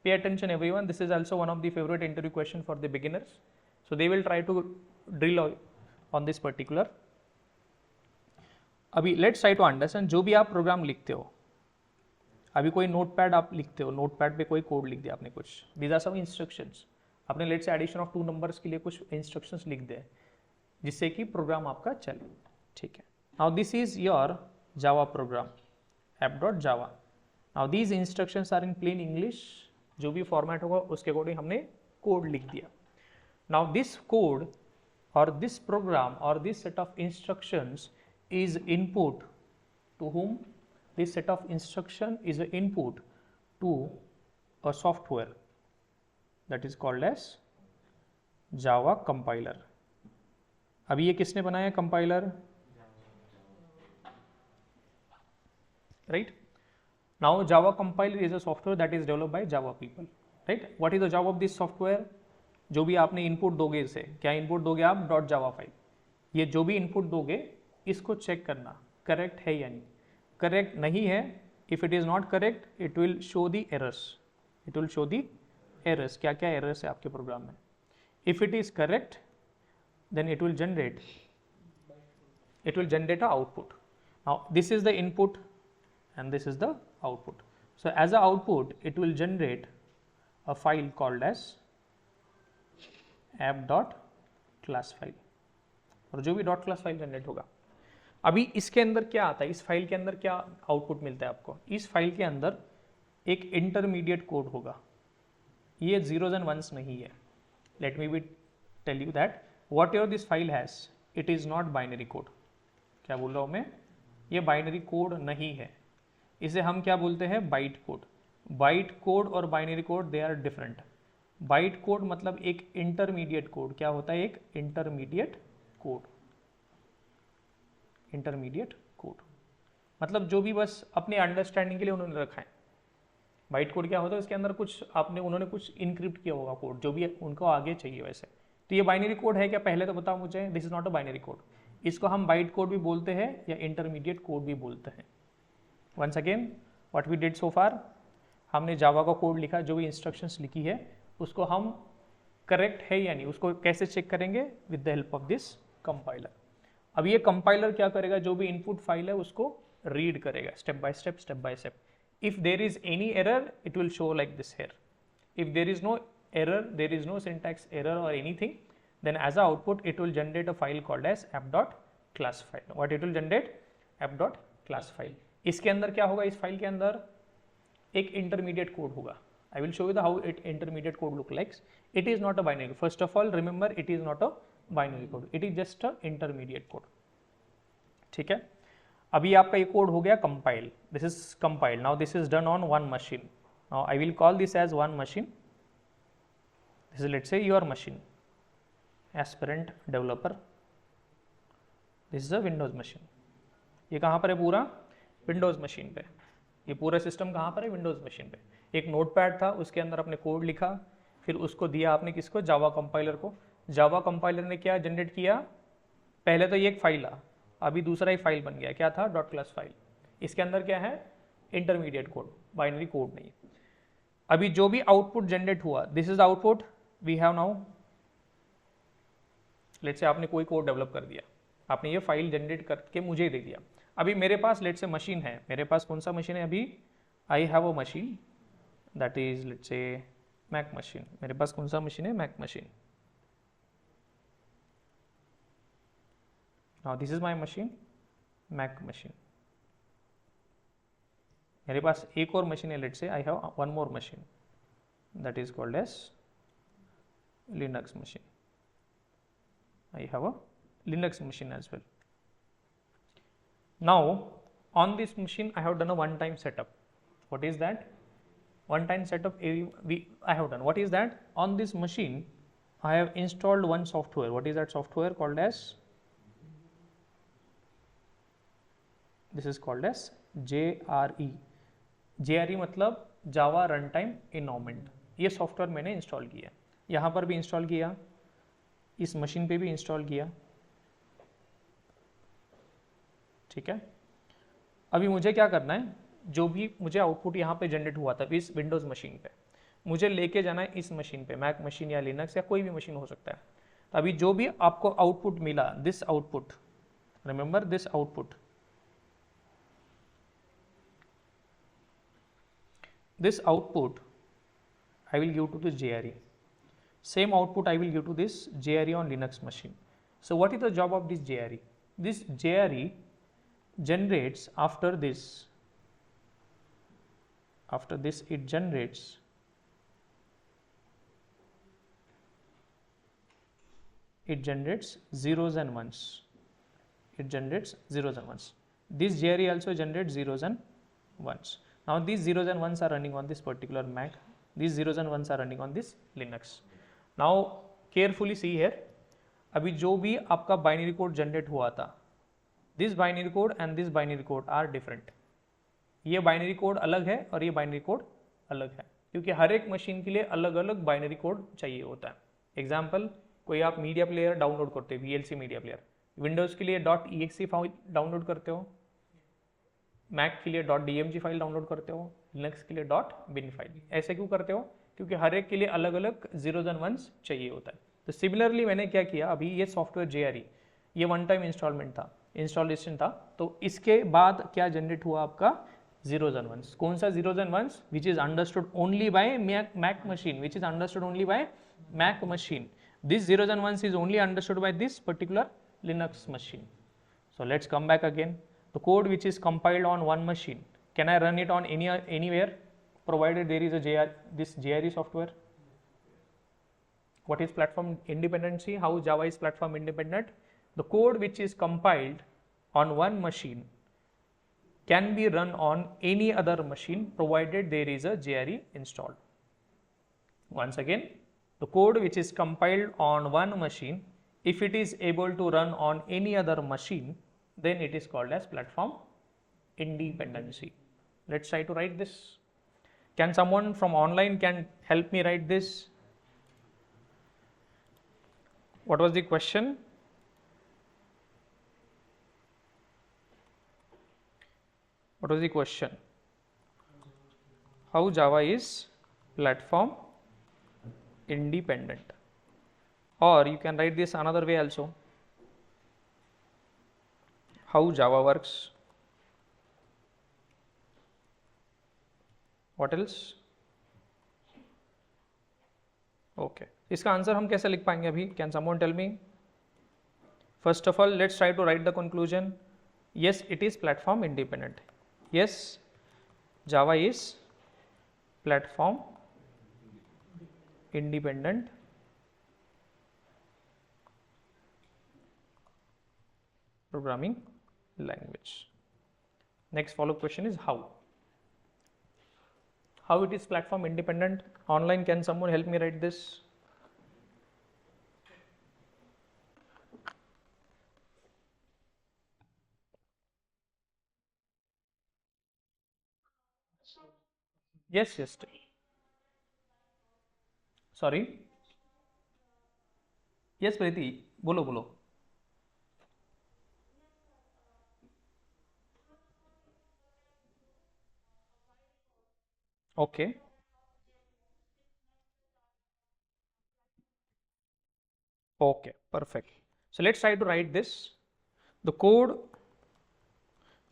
Pay attention everyone, this is also one of the favorite interview question for the beginners, so they will try to drill on this particular. अभी let's try to understand, जो भी आप programme लिखते हो, अभी कोई notepad आप लिखते हो, नोटपैड पे कोई कोड लिख दिया आपने कुछ, these are some instructions। आपने let's say addition of 2 numbers के लिए कुछ इंस्ट्रक्शंस लिख दे जिससे कि प्रोग्राम आपका चले, ठीक है। Now this is your Java program app.java। Now these instructions are in plain English, जो भी फॉर्मेट होगा उसके अकॉर्डिंग हमने कोड लिख दिया। नाउ दिस कोड और दिस प्रोग्राम और this set of instructions is input to whom? This set of instruction is an input to a software that is called as Java compiler। अभी ये किसने बनाया compiler, right? Now Java compiler is a software that is developed by Java people, right? What is the job of this software? जो भी आपने input दोगे, इसे क्या इनपुट दोगे आप, डॉट जावा फाइल, ये जो भी इनपुट दोगे इसको चेक करना करेक्ट है या नहीं। करेक्ट नहीं है, if it is not correct it will show the errors, it will show the errors, क्या क्या एरर्स है आपके प्रोग्राम में। If it is correct then it will generate a output. Now this is the input and this is the output. So as a output it will generate a file called as app.class file, और जो भी dot class file generate होगा। अभी इसके अंदर क्या आता है, इस फाइल के अंदर क्या आउटपुट मिलता है आपको, इस फाइल के अंदर एक इंटरमीडिएट कोड होगा, ये जीरोज एंड वंस नहीं है। Let me be tell you that whatever this file has it is not binary code. क्या बोल रहा हूँ मैं, ये बाइनरी कोड नहीं है, इसे हम क्या बोलते हैं, बाइट कोड। बाइट कोड और binary code they are different. Byte code मतलब एक इंटरमीडिएट कोड, क्या होता है, एक इंटरमीडिएट कोड। इंटरमीडिएट कोड मतलब जो भी बस अपने अंडरस्टैंडिंग के लिए उन्होंने रखा है। बाइट कोड क्या होता है, उसके अंदर कुछ उन्होंने कुछ इनक्रिप्ट किया होगा कोड, जो भी उनको आगे चाहिए वैसे। तो ये बाइनरी कोड है क्या, पहले तो बताओ मुझे। This is not a binary code, इसको हम बाइट कोड भी बोलते हैं या इंटरमीडिएट कोड भी बोलते हैं। Once again what we did so far, हमने जावा का कोड लिखा, जो भी इंस्ट्रक्शंस लिखी है उसको हम करेक्ट है या नहीं, उसको कैसे चेक करेंगे, with the help of this compiler. अब ये कंपाइलर क्या करेगा, जो भी इनपुट फाइल है उसको रीड करेगा step by step, step by step. If there is any error it will show like this here. If there is no error, there is no syntax error or anything, then as a output it will generate a file called as app.class file. What it will generate, app.class file. इसके अंदर क्या होगा, इस file के अंदर एक intermediate code होगा। I will show you the how it intermediate code look like. It is not a binary. First of all remember it is not a binary code, it is just a intermediate code. ठीक है, अभी आपका ये code हो गया compile, this is compiled. Now this is done on one machine. Now I will call this as one machine. This is let's say your machine, aspirant developer. This is a Windows machine. ये कहाँ पर है, पूरा Windows machine पे। ये पूरा system कहाँ पर है, विंडोज़ मशीन पे। एक नोटपैड था, उसके अंदर आपने कोड लिखा, फिर उसको दिया आपने किसको, जावा कंपाइलर को। जावा कंपाइलर ने क्या जनरेट किया, पहले तो ये एक फाइल था, अभी दूसरा ही फाइल बन गया, क्या था, डॉट क्लास फाइल। इसके अंदर क्या है, इंटरमीडिएट कोड, बाइनरी कोड नहीं। अभी जो भी आउटपुट जनरेट हुआ, this is output we have now. Let's say आपने कोई कोड डेवलप कर दिया, आपने ये फाइल जनरेट करके मुझे दे दिया। अभी मेरे पास लेट्स से मशीन है, मेरे पास कौन सा मशीन है, अभी I have a machine that is let's say Mac machine. मेरे पास कौन सा मशीन है, Mac machine. Now this is my machine, Mac machine. मेरे पास एक और मशीन है, let's say I have one more machine that is called as Linux machine. I have a Linux machine as well. Now on this machine I have done a one-time setup. What is that? One-time setup I have done. What is that? On this machine I have installed one software. What is that software called as? This is called as JRE. JRE मतलब Java Runtime Environment. ये software मैंने install किया, यहाँ पर भी install किया, इस machine पे भी इंस्टॉल किया। ठीक है, अभी मुझे क्या करना है, जो भी मुझे आउटपुट यहाँ पे जनरेट हुआ था इस विंडोज़ मशीन पे, मुझे लेके जाना है इस मशीन पे, मैक मशीन या लिनक्स या कोई भी मशीन हो सकता है। तो अभी जो भी आपको आउटपुट मिला, this output, remember this output, this output I will give to the JRE. Same output I will give to this JRE on Linux machine. So what is the job of this JRE? This JRE generates after this it generates zeros and ones. It generates zeros and ones. This JRE also generates zeros and ones. Now these zeros and ones are running on this particular Mac. These zeros and ones are running on this Linux. Now carefully see here. अभी जो भी आपका binary code generate हुआ था, this binary code and this binary code are different. ये binary code अलग है और ये बाइनरी कोड अलग है, क्योंकि हर एक मशीन के लिए अलग अलग बाइनरी कोड चाहिए होता है। एग्जाम्पल, कोई आप मीडिया प्लेयर डाउनलोड करते हो, VLC मीडिया प्लेयर, विंडोज़ के लिए .exe फाइल डाउनलोड करते हो, मैक के लिए .dmg फाइल डाउनलोड करते हो, लिनक्स के लिए .bin फाइल। ऐसे क्यों करते हो? क्योंकि हर एक के लिए अलग अलग जीरोज एंड वंस चाहिए होता है। तो सिमिलरली मैंने क्या किया, अभी ये सॉफ्टवेयर JRE, ये वन टाइम इंस्टॉलमेंट था, इंस्टॉलेशन था, तो इसके बाद क्या जनरेट हुआ आपका जीरोज एंड वंस। कौन सा zeros and ones? Which is understood only by Mac machine, which is understood only by Mac machine. This zeros and ones is only understood by this particular Linux machine. So let's come back again. The code which is compiled on one machine, can I run it on anywhere, provided there is a this JRE software? What is platform independency? How Java is platform independent? The code which is compiled on one machine can be run on any other machine, provided there is a JRE installed. Once again, the code which is compiled on one machine, if it is able to run on any other machine, then it is called as platform independency. Let's try to write this. Can someone from online can help me write this? What was the question? What was the question? How Java is platform independent? Or you can write this another way also. How Java works? What else? Okay. इसका answer हम कैसे लिख पाएंगे अभी? Can someone tell me? First of all, let's try to write the conclusion. Yes, it is platform independent. Yes, Java is platform independent programming language. Next follow-up question is how? How it is platform independent? Online, can someone help me write this? Yes, yes. Sorry. Yes, Preeti, बोलो बोलो. Okay. Okay, perfect. So let's try to write this. The code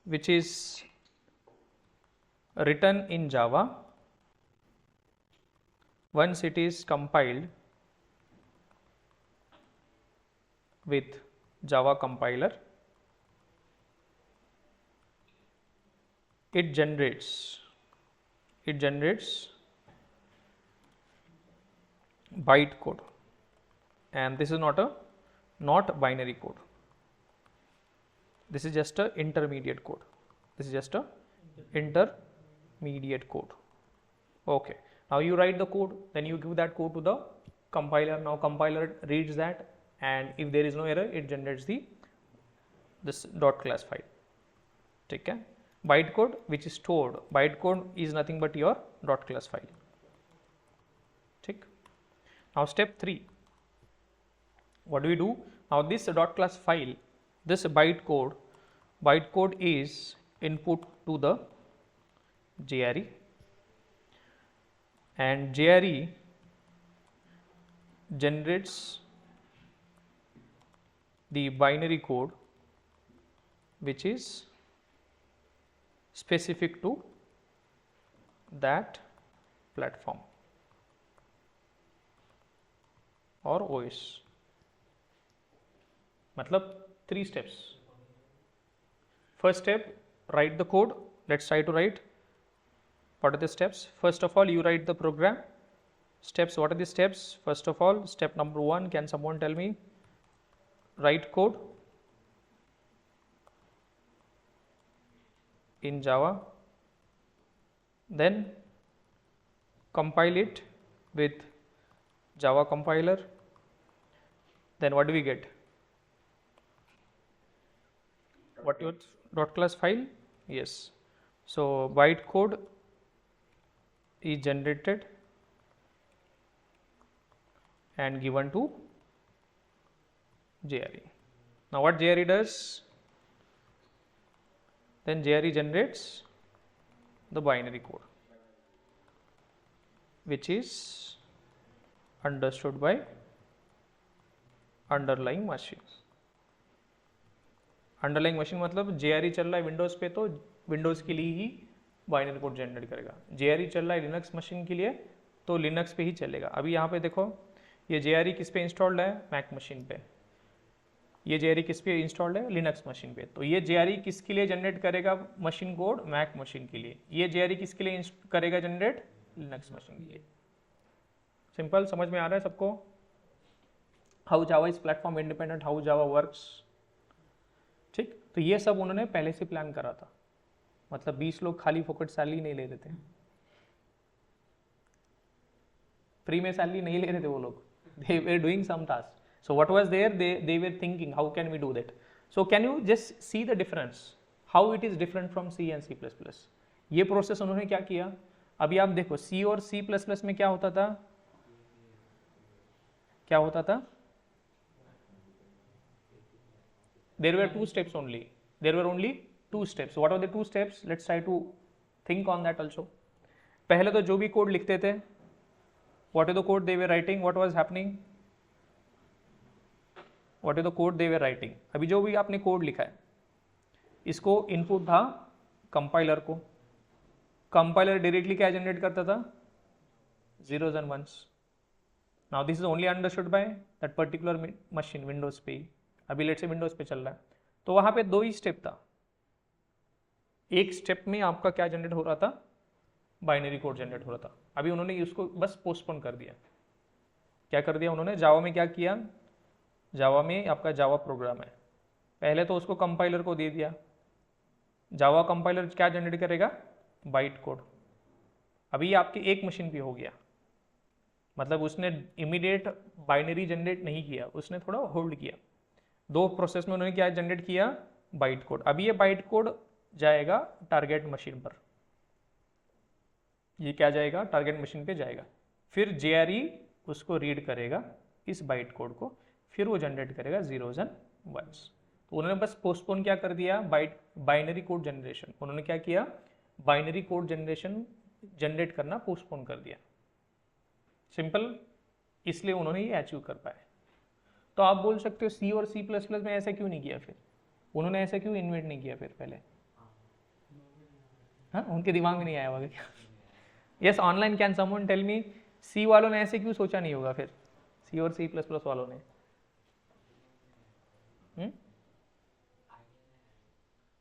which is written in Java, once it is compiled with Java compiler, it generates byte code, and this is not binary code. This is just a intermediate code. This is just a intermediate code. Okay. Now you write the code, then you give that code to the compiler. Now compiler reads that, and if there is no error, it generates this .class file. ठीक है? Bytecode which is stored. Bytecode is nothing but your .class file. ठीक? Now step 3. What do we do? Now this .class file, this bytecode is input to the JRE, and JRE generates the binary code which is specific to that platform or OS. मतलब 3 steps. First step, write the code. Let's try to write. What are the steps? First of all, you write the program. Steps, what are the steps? First of all, step number 1, can someone tell me? Write code in Java, then compile it with Java compiler, then what do we get? What your dot class file? Yes. So bytecode is generated and given to JRE. Now what JRE does? Then JRE generates the binary code which is understood by underlying machine. Underlying machine मतलब JRE चल रहा है Windows पे तो Windows के लिए ही binary code generate करेगा. JRE चल रहा है लिनक्स मशीन के लिए तो लिनक्स पे ही चलेगा. अभी यहाँ पे देखो ये JRE किस पे इंस्टॉल्ड है? मैक मशीन पे. ये JRE किस पे इंस्टॉल्ड है? लिनक्स मशीन पे. तो ये JRE किसके लिए जनरेट करेगा मशीन कोड? मैक मशीन के लिए. ये JRE किसके लिए करेगा जनरेट? लिनक्स मशीन के लिए. सिंपल, समझ में आ रहा है सबको? How Java is platform independent, how Java works. ठीक, तो ये सब उन्होंने पहले से प्लान करा था. मतलब 20 लोग खाली फोकट सैलरी नहीं ले रहे थे, फ्री में सैलरी नहीं ले रहे थे वो लोग. They were doing some task. So what was there, they were thinking how can we do that. So can you just see the difference, how it is different from C and C++. ये process उन्होंने क्या किया. अभी आप देखो C और C++ में क्या होता था, क्या होता था? There were two steps only. There were only two steps. What are the two steps? Let's try to think on that also. पहले तो जो भी कोड लिखते थे, what is the code they were writing? What was happening? What is the code they were writing? अभी जो भी आपने कोड लिखा है, इसको इनपुट था कंपाइलर को. कंपाइलर डायरेक्टली क्या जनरेट करता था? zeros and ones. Now this is only understood by that particular machine, Windows पे. अभी लेट से विंडोज पे चल रहा है तो वहां पे दो ही स्टेप था. एक स्टेप में आपका क्या जनरेट हो रहा था? बाइनरी कोड जनरेट हो रहा था. अभी उन्होंने उसको बस पोस्टपोन कर दिया. क्या कर दिया उन्होंने? जावा में क्या किया? जावा में आपका जावा प्रोग्राम है, पहले तो उसको कंपाइलर को दे दिया. जावा कंपाइलर क्या जनरेट करेगा? Byte code. अभी आपकी एक मशीन पे हो गया, मतलब उसने इमीडिएट बाइनरी जनरेट नहीं किया, उसने थोड़ा होल्ड किया. दो प्रोसेस में उन्होंने क्या जनरेट किया? Byte code. अभी ये बाइट कोड जाएगा टारगेट मशीन पर. ये क्या जाएगा? टारगेट मशीन पे जाएगा. फिर JRE उसको रीड करेगा इस बाइट कोड को, फिर वो जनरेट करेगा zeros and ones. तो उन्होंने बस पोस्टपोन क्या कर दिया? Binary code generation. उन्होंने क्या किया? बाइनरी कोड जनरेशन जनरेट करना पोस्टपोन कर दिया. सिंपल, इसलिए उन्होंने ये अचीव कर पाए. तो आप बोल सकते हो C और C++ में ऐसा क्यों नहीं किया? फिर उन्होंने ऐसा क्यों इन्वेंट नहीं किया फिर पहले? हाँ, उनके दिमाग में नहीं आया होगा क्या? Yes, online can someone tell me, C वालों ने ऐसे क्यों सोचा नहीं होगा फिर? C और C++ वालों ने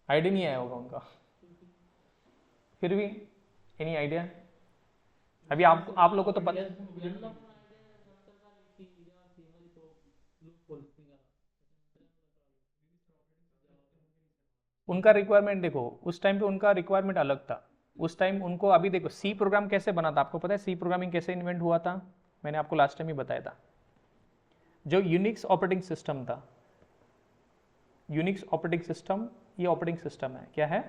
आइडिया नहीं आया होगा उनका. फिर भी एनी आइडिया? अभी आप लोगों को तो पता, उनका रिक्वायरमेंट देखो, उस टाइम पे उनका रिक्वायरमेंट अलग था. उस टाइम उनको, अभी देखो C प्रोग्राम कैसे बना था, आपको पता है? C प्रोग्रामिंग कैसे इन्वेंट हुआ था? मैंने आपको लास्ट टाइम ही बताया था. जो यूनिक्स ऑपरेटिंग सिस्टम था, यूनिक्स ऑपरेटिंग सिस्टम, ये ऑपरेटिंग सिस्टम है. क्या है?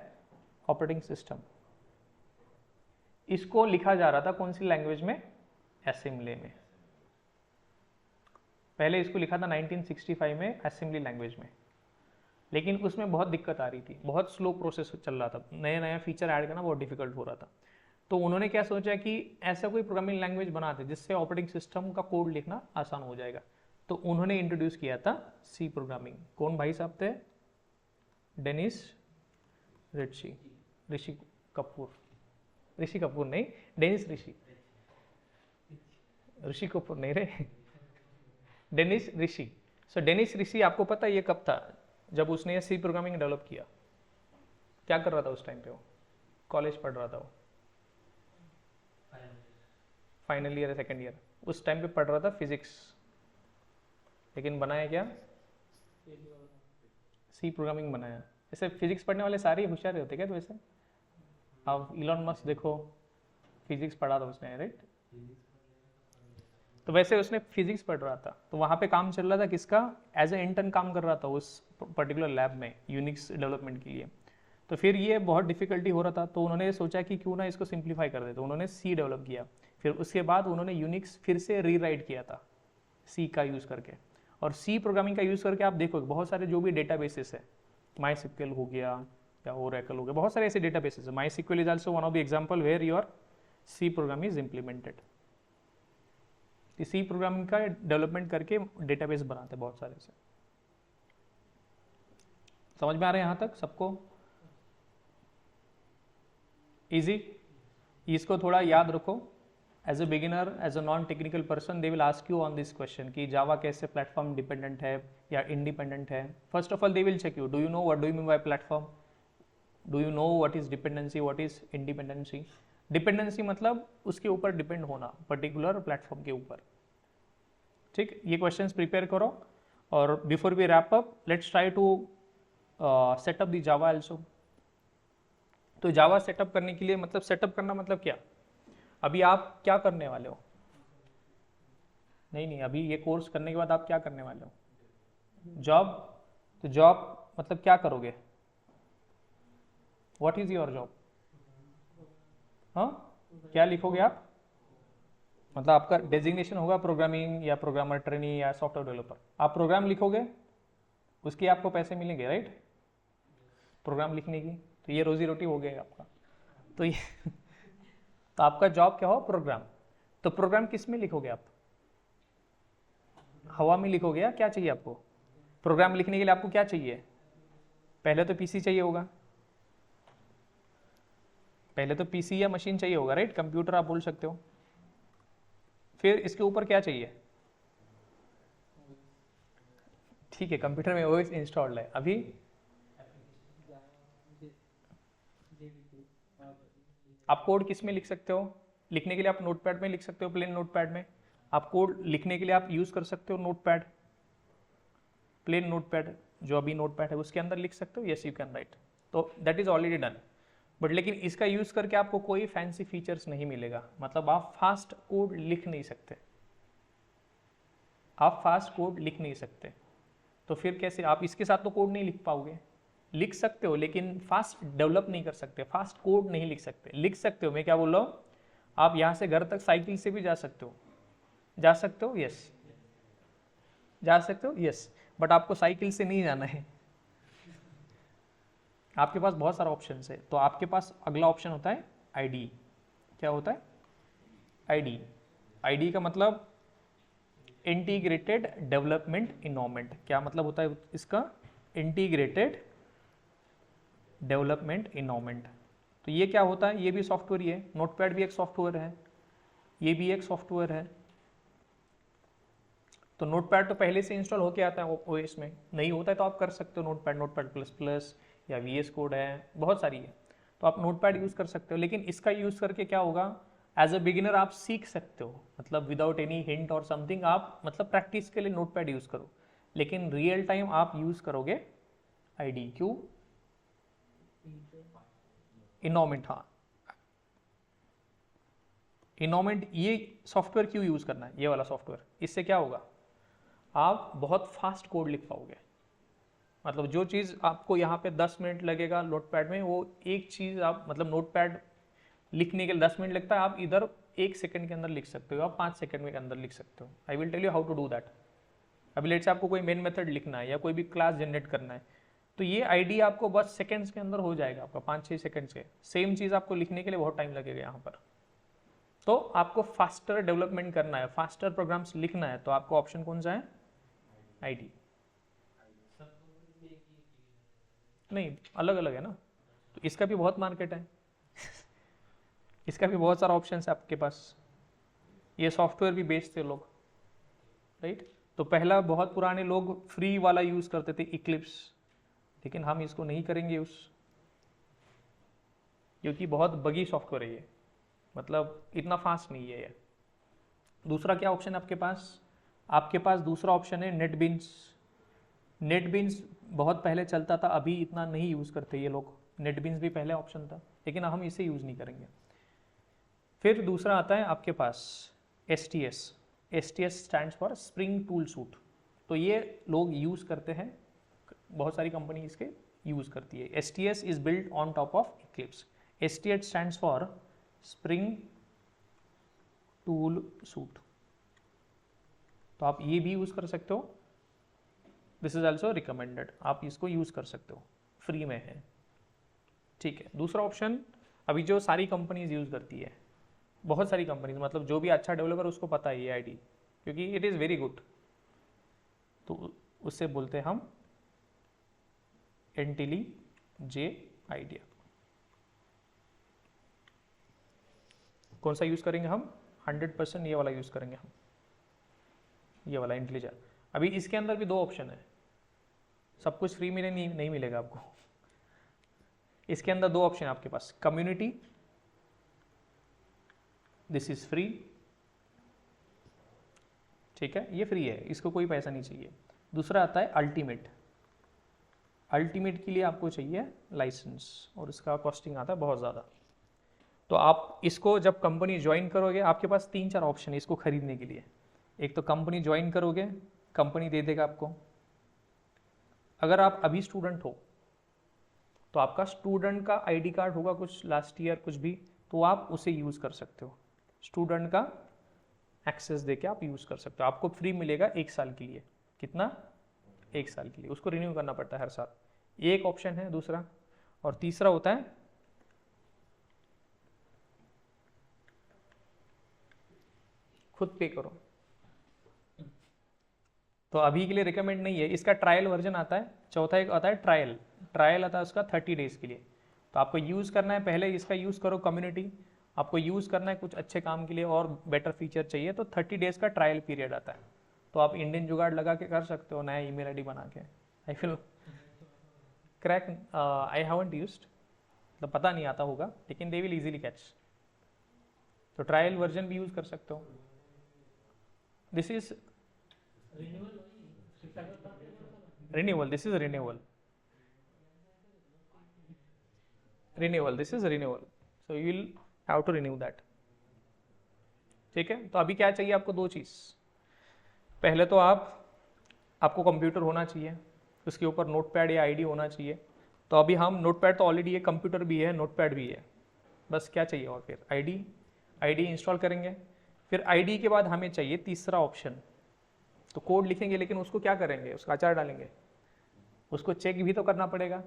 Operating system. इसको लिखा जा रहा था कौन सी लैंग्वेज में? असेंबली में. पहले इसको लिखा था 1965 में असेंबली लैंग्वेज में, लेकिन उसमें बहुत दिक्कत आ रही थी, बहुत स्लो प्रोसेस चल रहा था, नया नया फीचर ऐड करना बहुत डिफिकल्ट हो रहा था. तो उन्होंने क्या सोचा कि ऐसा कोई प्रोग्रामिंग लैंग्वेज बनाते जिससे ऑपरेटिंग सिस्टम का कोड लिखना आसान हो जाएगा. तो उन्होंने इंट्रोड्यूस किया था C प्रोग्रामिंग. कौन भाई साहब थे? डेनिस रिची, ऋषि कपूर, ऋषि कपूर नहीं, डेनिस ऋषि, ऋषि कपूर नहीं रे, डेनिस ऋषि. सो डेनिस ऋषि, आपको पता है ये कब था? जब उसने ये C प्रोग्रामिंग डेवलप किया. क्या कर रहा था उस टाइम पे? वो कॉलेज पढ़ रहा था, वो फाइनल ईयर, सेकेंड ईयर. उस टाइम पे पढ़ रहा था फिजिक्स, लेकिन बनाया क्या? C प्रोग्रामिंग बनाया. ऐसे फिजिक्स पढ़ने वाले सारे होशियार होते क्या? तो वैसे आप इलॉन मस्क देखो, फिजिक्स पढ़ा था उसने, राइट? तो वैसे उसने फिजिक्स पढ़ रहा था, तो वहाँ पे काम चल रहा था किसका, एज ए इंटर्न काम कर रहा था उस पर्टिकुलर लैब में यूनिक्स डेवलपमेंट के लिए। तो फिर ये बहुत डिफिकल्टी हो रहा था, तो उन्होंने सोचा कि क्यों ना इसको सिंप्लीफाई कर दे, तो उन्होंने सी डेवलप किया। फिर उसके बाद उन्होंने यूनिक्स फिर से रीराइट किया था सी का यूज़ करके। और सी प्रोग्रामिंग का यूज़ करके आप देखो बहुत सारे जो भी डेटाबेसेस है, माई सिक्वल हो गया या ओरेकल हो गया, बहुत सारे ऐसे डेटाबेसेस है। MySQL is also one of the example where your C program is implemented. C programming का डेवलपमेंट करके डेटाबेस बनाते हैं बहुत सारे से। समझ में आ रहे हैं यहाँ तक सबको? इजी। इसको थोड़ा याद रखो। As a beginner, as a non technical person, they will ask you on this question कि जावा कैसे प्लेटफॉर्म डिपेंडेंट है या इंडिपेंडेंट है। First of all they will check you, do you know what do you mean by platform, do you know what is dependency, what is independency. Dependency मतलब उसके ऊपर depend होना, particular platform के ऊपर। ठीक, ये क्वेश्चंस प्रिपेयर करो। और before we wrap up, let's try to set up the Java also. तो जावा सेटअप करने के लिए, मतलब सेटअप करना मतलब क्या, अभी आप क्या करने वाले हो? नहीं, अभी ये कोर्स करने के बाद आप क्या करने वाले हो? जॉब। तो जॉब मतलब क्या करोगे? What is your job? हाँ, क्या लिखोगे आप? मतलब आपका डेजिग्नेशन होगा प्रोग्रामिंग या प्रोग्रामर ट्रेनी या सॉफ्टवेयर डेवलपर। आप प्रोग्राम लिखोगे, उसके आपको पैसे मिलेंगे, राइट? प्रोग्राम लिखने की, तो ये रोजी रोटी हो गया आपका। तो ये तो आपका जॉब क्या हो? प्रोग्राम। तो प्रोग्राम किस में लिखोगे आप? हवा में लिखोगे या क्या चाहिए आपको? प्रोग्राम लिखने के लिए आपको क्या चाहिए? पहले तो पीसी चाहिए होगा, पहले तो पीसी या मशीन चाहिए होगा, राइट? कंप्यूटर आप बोल सकते हो। फिर इसके ऊपर क्या चाहिए? ठीक है, कंप्यूटर में ओएस इंस्टॉल्ड है अभी। आप कोड किस में लिख सकते हो? लिखने के लिए आप नोटपैड में लिख सकते हो, प्लेन नोटपैड में। आप कोड लिखने के लिए आप यूज कर सकते हो नोटपैड, प्लेन नोटपैड जो अभी नोटपैड है उसके अंदर लिख सकते हो, यस यू कैन राइट। तो that is already done. But लेकिन इसका यूज करके आपको कोई फैंसी फीचर्स नहीं मिलेगा, मतलब आप फास्ट कोड लिख नहीं सकते, आप फास्ट कोड लिख नहीं सकते। तो फिर कैसे आप इसके साथ तो कोड नहीं लिख पाओगे। लिख सकते हो लेकिन फास्ट डेवलप नहीं कर सकते, फास्ट कोड नहीं लिख सकते। लिख सकते हो, मैं क्या बोल रहा हूँ, आप यहाँ से घर तक साइकिल से भी जा सकते हो, जा सकते हो, यस जा सकते हो, यस। बट आपको साइकिल से नहीं जाना है, आपके पास बहुत सारा ऑप्शन है। तो आपके पास अगला ऑप्शन होता है आईडी। क्या होता है? आईडी। आईडी का मतलब इंटीग्रेटेड डेवलपमेंट इन्वायरमेंट। क्या मतलब होता है इसका? Integrated development environment. तो ये क्या होता है? ये भी सॉफ्टवेयर ही है, नोटपैड भी एक सॉफ्टवेयर है, ये भी एक सॉफ्टवेयर है। तो नोटपैड तो पहले से इंस्टॉल होके आता है ओएस में, नहीं होता है तो आप कर सकते हो नोटपैड, नोटपैड प्लस प्लस या वीएस कोड है, बहुत सारी है। तो आप नोटपैड यूज़ कर सकते हो, लेकिन इसका यूज़ करके क्या होगा, एज अ बिगिनर आप सीख सकते हो, मतलब विदाउट एनी हिंट और समथिंग आप, मतलब प्रैक्टिस के लिए नोटपैड यूज़ करो, लेकिन रियल टाइम आप यूज़ करोगे आईडी। क्यों? इन्वायरमेंट, हाँ इन्वायरमेंट। ये सॉफ्टवेयर क्यों यूज़ करना है, ये वाला सॉफ्टवेयर? इससे क्या होगा, आप बहुत फास्ट कोड लिख पाओगे। मतलब जो चीज़ आपको यहाँ पे 10 मिनट लगेगा नोटपैड में, वो एक चीज़ आप, मतलब नोटपैड लिखने के लिए 10 मिनट लगता है, आप इधर 1 सेकंड के अंदर लिख सकते हो, आप 5 सेकंड के अंदर लिख सकते हो। I will tell you how to do that. अभी लेट से आपको कोई मेन मेथड लिखना है या कोई भी क्लास जनरेट करना है, तो ये आईडी आपको बस सेकंड्स के अंदर हो जाएगा, आपका 5-6 सेकंड्स के। सेम चीज़ आपको लिखने के लिए बहुत टाइम लगेगा यहाँ पर। तो आपको फास्टर डेवलपमेंट करना है, फास्टर प्रोग्राम्स लिखना है, तो आपको ऑप्शन कौन सा है? आईडी। नहीं, अलग अलग है ना, तो इसका भी बहुत मार्केट है इसका भी बहुत सारा ऑप्शन है आपके पास। ये सॉफ्टवेयर भी बेचते लोग, राइट? तो पहला बहुत पुराने लोग फ्री वाला यूज करते थे, इक्लिप्स, लेकिन हम इसको नहीं करेंगे यूज, क्योंकि बहुत बगी सॉफ्टवेयर है ये, मतलब इतना फास्ट नहीं है ये। दूसरा क्या ऑप्शन है आपके पास? आपके पास दूसरा ऑप्शन है नेटबीन्स। नेटबीन्स बहुत पहले चलता था, अभी इतना नहीं यूज़ करते ये लोग। नेटबीन्स भी पहले ऑप्शन था, लेकिन हम इसे यूज़ नहीं करेंगे। फिर दूसरा आता है आपके पास STS, STS stands for spring tool suit. तो ये लोग यूज़ करते हैं, बहुत सारी कंपनी इसके यूज़ करती है। STS is built on top of Eclipse. STS stands for spring tool suit. तो आप ये भी यूज़ कर सकते हो, दिस इज ऑल्सो रिकमेंडेड, आप इसको यूज़ कर सकते हो, फ्री में है। ठीक है, दूसरा ऑप्शन अभी जो सारी कंपनीज यूज़ करती है, बहुत सारी कंपनीज, मतलब जो भी अच्छा डेवलपर उसको पता है ये आईडी, क्योंकि इट इज़ वेरी गुड, तो उससे बोलते हैं हम IntelliJ आइडिया। कौन सा यूज़ करेंगे हम? 100% ये वाला यूज़ करेंगे हम, ये वाला IntelliJ। अभी इसके अंदर भी दो ऑप्शन है, सब कुछ फ्री में नहीं मिलेगा आपको। इसके अंदर दो ऑप्शन है आपके पास, कम्युनिटी, दिस इज फ्री, ठीक है, ये फ्री है, इसको कोई पैसा नहीं चाहिए। दूसरा आता है अल्टीमेट। अल्टीमेट के लिए आपको चाहिए लाइसेंस, और इसका कॉस्टिंग आता है बहुत ज़्यादा। तो आप इसको जब कंपनी ज्वाइन करोगे, आपके पास 3-4 ऑप्शन है इसको खरीदने के लिए। एक तो कंपनी ज्वाइन करोगे, कंपनी दे देगा आपको। अगर आप अभी स्टूडेंट हो तो आपका स्टूडेंट का आईडी कार्ड होगा कुछ लास्ट ईयर कुछ भी, तो आप उसे यूज़ कर सकते हो, स्टूडेंट का एक्सेस देके आप यूज़ कर सकते हो। आपको फ्री मिलेगा 1 साल के लिए। कितना? 1 साल के लिए, उसको रिन्यू करना पड़ता है हर साल। ये एक ऑप्शन है दूसरा। और तीसरा होता है खुद पे करो। तो अभी के लिए रिकमेंड नहीं है, इसका ट्रायल वर्जन आता है। चौथा एक आता है ट्रायल, ट्रायल आता है उसका 30 डेज के लिए। तो आपको यूज़ करना है, पहले इसका यूज़ करो कम्युनिटी, आपको यूज़ करना है कुछ अच्छे काम के लिए और बेटर फीचर चाहिए, तो 30 डेज का ट्रायल पीरियड आता है। तो आप इंडियन जुगाड़ लगा के कर सकते हो, नया ईमेल आईडी बना के। I feel crack, I haven't used, तो पता नहीं आता होगा, लेकिन दे विल इजीली कैच। तो ट्रायल वर्जन भी यूज़ कर सकते हो। This is renewal, this is renewal, this is renewal, so you will have to renew that। ठीक है, तो अभी क्या चाहिए आपको? 2 चीज़। पहले तो आपको कंप्यूटर होना चाहिए, उसके ऊपर नोटपैड या आईडी होना चाहिए। तो अभी हम नोटपैड तो ऑलरेडी है, कंप्यूटर भी है, नोटपैड भी है, बस क्या चाहिए? और फिर आईडी इंस्टॉल करेंगे। फिर आईडी के बाद हमें चाहिए तीसरा ऑप्शन, तो कोड लिखेंगे, लेकिन उसको क्या करेंगे? उसका अचार डालेंगे, उसको चेक भी तो करना पड़ेगा,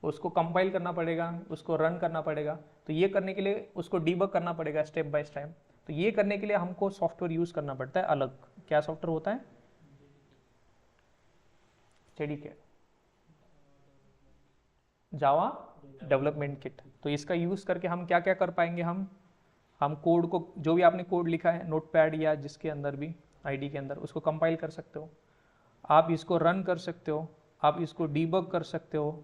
उसको कंपाइल करना पड़ेगा, उसको रन करना पड़ेगा। तो ये करने के लिए उसको डीबग करना पड़ेगा स्टेप बाय स्टेप। तो ये करने के लिए हमको सॉफ्टवेयर यूज़ करना पड़ता है अलग। क्या सॉफ्टवेयर होता है? JDK, जावा डेवलपमेंट किट। तो इसका यूज़ करके हम क्या क्या कर पाएंगे? हम कोड को, जो भी आपने कोड लिखा है नोटपैड या जिसके अंदर भी आईडी के अंदर, उसको कंपाइल कर सकते हो, आप इसको रन कर सकते हो, आप इसको डीबग कर सकते हो,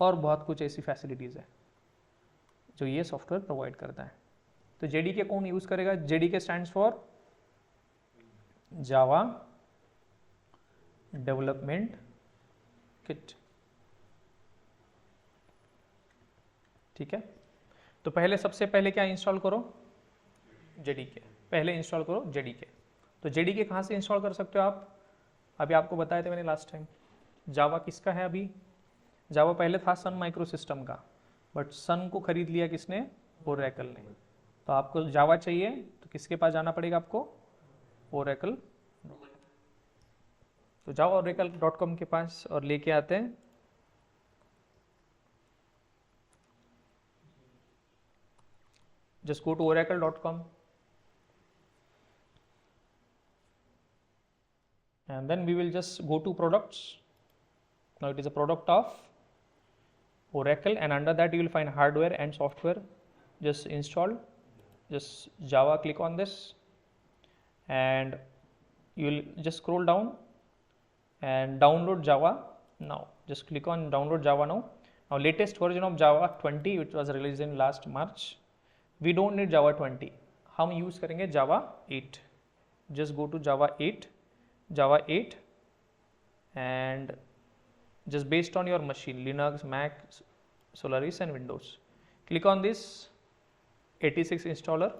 और बहुत कुछ ऐसी फैसिलिटीज़ है जो ये सॉफ्टवेयर प्रोवाइड करता है। तो JDK कौन यूज़ करेगा? JDK stands for Java development kit. ठीक है, तो सबसे पहले क्या इंस्टॉल करो? JDK, पहले इंस्टॉल करो JDK। तो JDK कहाँ से इंस्टॉल कर सकते हो आप? अभी आपको बताया था मैंने लास्ट टाइम। जावा किसका है? अभी जावा पहले था सन माइक्रो सिस्टम का, बट सन को खरीद लिया किसने? ओरेकल ने। तो आपको जावा चाहिए तो किसके पास जाना पड़ेगा आपको? ओरेकल। तो जाओ oracle.com के पास और लेके आते हैं। just go to oracle.com and then we will just go to products. Now it is a product of Oracle, and under that you will find hardware and software. Just install, just Java, click on this, and you will just scroll down and download Java now. Just click on download Java now. Now latest version of Java 20, which was released in last March. We don't need Java 20, हम use करेंगे Java 8. Just go to Java 8 and just based on your machine, Linux, Mac, Solaris and Windows. Click on this 86 installer,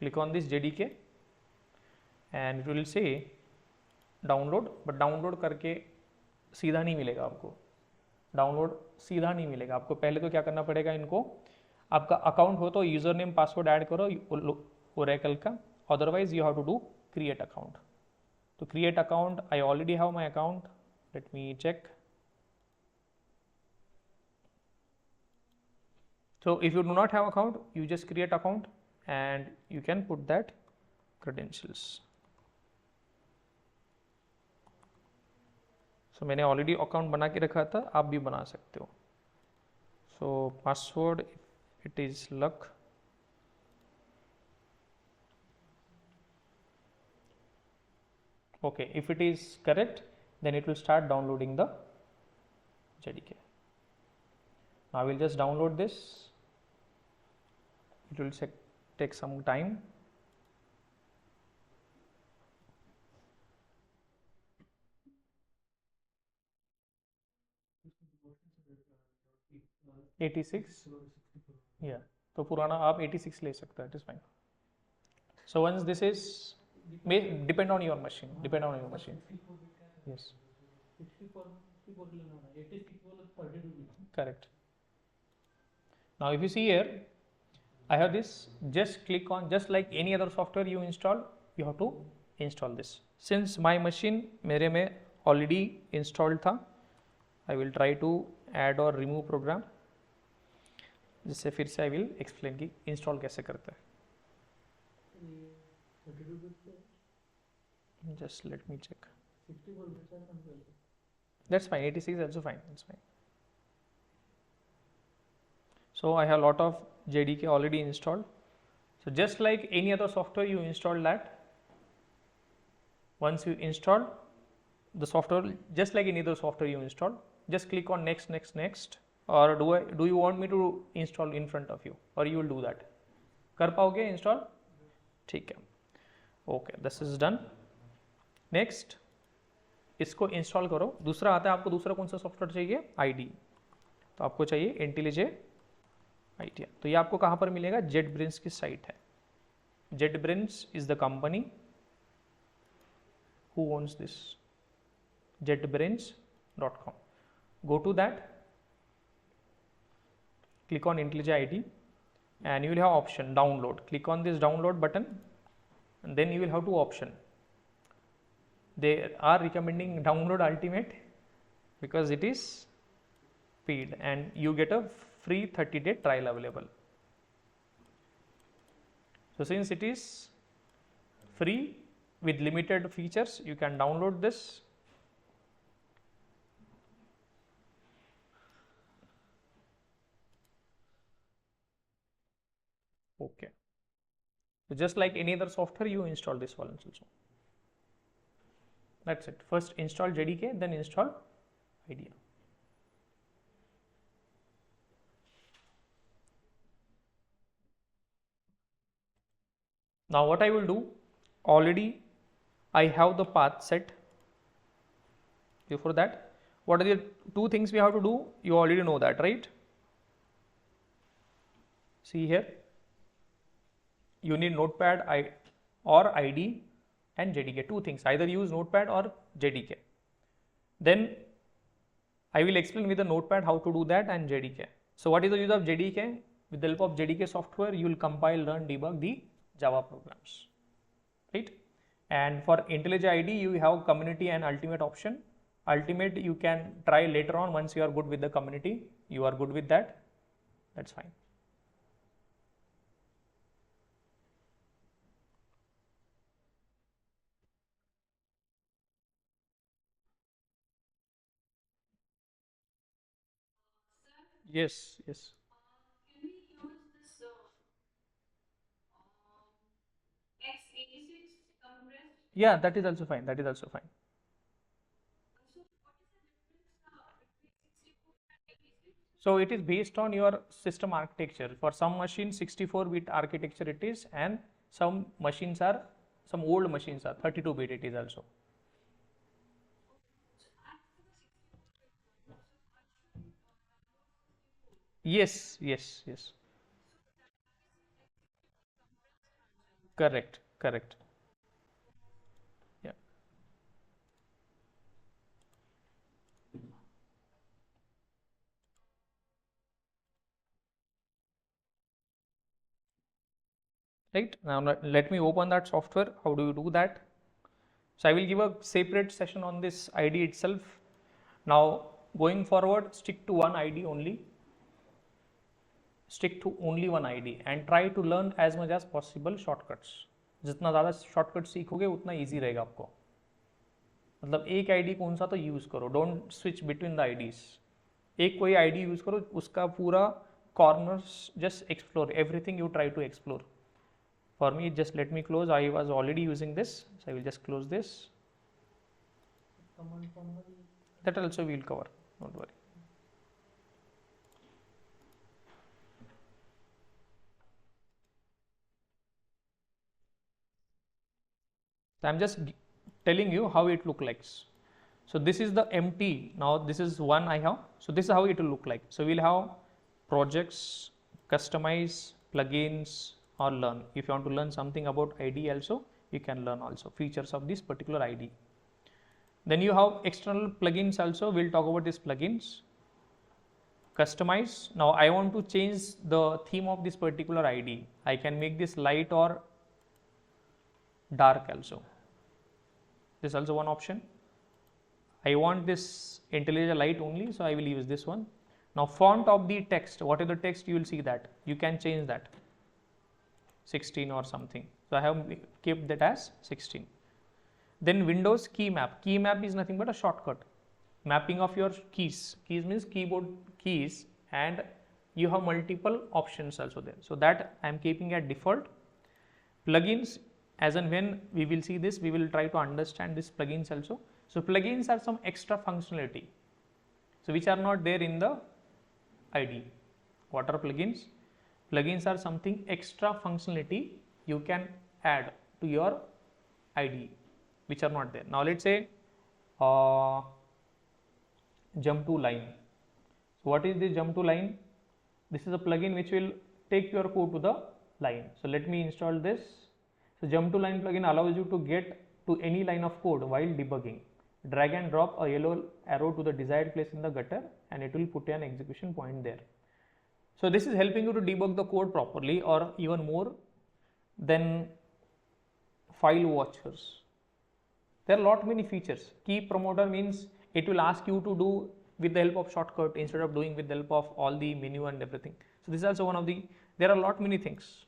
click on this JDK, and it will say download, but download करके सीधा नहीं मिलेगा आपको, download सीधा नहीं मिलेगा आपको। पहले तो क्या करना पड़ेगा, इनको आपका अकाउंट हो तो यूजर नेम पासवर्ड ऐड करो ओरेकल का, otherwise you have to do create account. तो create account, I already have my account, let me check. So if you do not have account, you just create account and you can put that credentials. So मैंने already account बना के रखा था, आप भी बना सकते हो। So password, it is luck. Okay, if it is correct, then it will start downloading the JDK. Now I will just download this. It will take some time. $86, yeah, तो पुराना आप 86 ले सकते हैं, it is fine. So once this is, may depend on your machine, yes, correct. Now if you see here, I have this, just click on, just like any other software you install, you have to install this. Since my machine मेरे में already installed था, I will try to add or remove program, जिससे फिर से I will explain कि install कैसे करते हैं. Just let me check. That's fine, 86 is also fine, that's fine. So I have a lot of JDK already installed. So just like any other software, you install that. Once you install the software, just like any other software you install, just click on next, next, next. Or do you want me to install in front of you, or you will do that? कर पाओगे install? ठीक है. Okay, this is done. Next, इसको install करो. दूसरा आता है आपको, दूसरा कौन सा सॉफ्टवेयर चाहिए? ID. तो आपको चाहिए IntelliJ IDEA. तो ये आपको कहाँ पर मिलेगा? JetBrains की साइट है. JetBrains is the company who owns this. JetBrains.com. Go to that. Click on IntelliJ ID, and you will have option download. Click on this download button, and then you will have two option. They are recommending download ultimate because it is paid and you get a free 30-day trial available. So since it is free with limited features, you can download this. Okay. So just like any other software, you install this one also. That's it. First install JDK, then install IDEA. Now what I will do, already I have the path set. Before that, what are the two things we have to do? You already know that, right? See here, you need Notepad or ID and JDK. Two things, either use Notepad or JDK. Then I will explain with the Notepad how to do that and JDK. So what is the use of JDK? With the help of JDK software, you will compile, run, debug the Java programs, right? And for IntelliJ ID, you have community and ultimate option. Ultimate you can try later on once you are good with the community. You are good with that, that's fine. Yes, yes. Yeah, that is also fine. That is also fine. So it is based on your system architecture. For some machines, 64-bit architecture it is, and some machines are, some old machines are 32-bit it is also. Yes, yes, yes. Correct, correct. right? Now let me open that software. How do you do that? So I will give a separate session on this ID itself. Now going forward, stick to one ID only. Stick to only one ID and try to learn as much as possible shortcuts. जितना ज़्यादा shortcut सीखोगे उतना easy रहेगा आपको. मतलब एक ID कौन सा तो यूज़ करो, don't switch between the IDs. एक कोई आईडी यूज़ करो, उसका पूरा corners just explore everything, you try to explore. For me, just let me close. I was already using this, so I will just close this. That also we will cover, don't worry. So I'm just telling you how it look like. So this is the empty. Now this is one I have. So this is how it will look like. So we'll have projects, customize, plugins, or learn. If you want to learn something about ID also, you can learn also features of this particular ID. Then you have external plugins also. We'll talk about these plugins. Customize. Now I want to change the theme of this particular ID. I can make this light or dark also. This is also one option. I want this IntelliJ light only, so I will use this one. Now font of the text, what is the text, you will see that you can change that 16 or something. So I have kept that as 16. Then Windows key map. Key map is nothing but a shortcut. Mapping of your keys. Keys means keyboard keys, and you have multiple options also there. So that I am keeping at default. Plugins, as and when we will see this, we will try to understand this plugins also. So plugins are some extra functionality, so which are not there in the ID. What are plugins? Plugins are something extra functionality you can add to your ID, which are not there. Now let's say jump to line. So what is this jump to line? This is a plugin which will take your code to the line. So let me install this. So jump to line plugin allows you to get to any line of code while debugging. Drag and drop a yellow arrow to the desired place in the gutter, and it will put an execution point there. So this is helping you to debug the code properly, or even more than file watchers. There are lot many features. Key promoter means it will ask you to do with the help of shortcut instead of doing with the help of all the menu and everything. So this is also one of the, there are lot many things.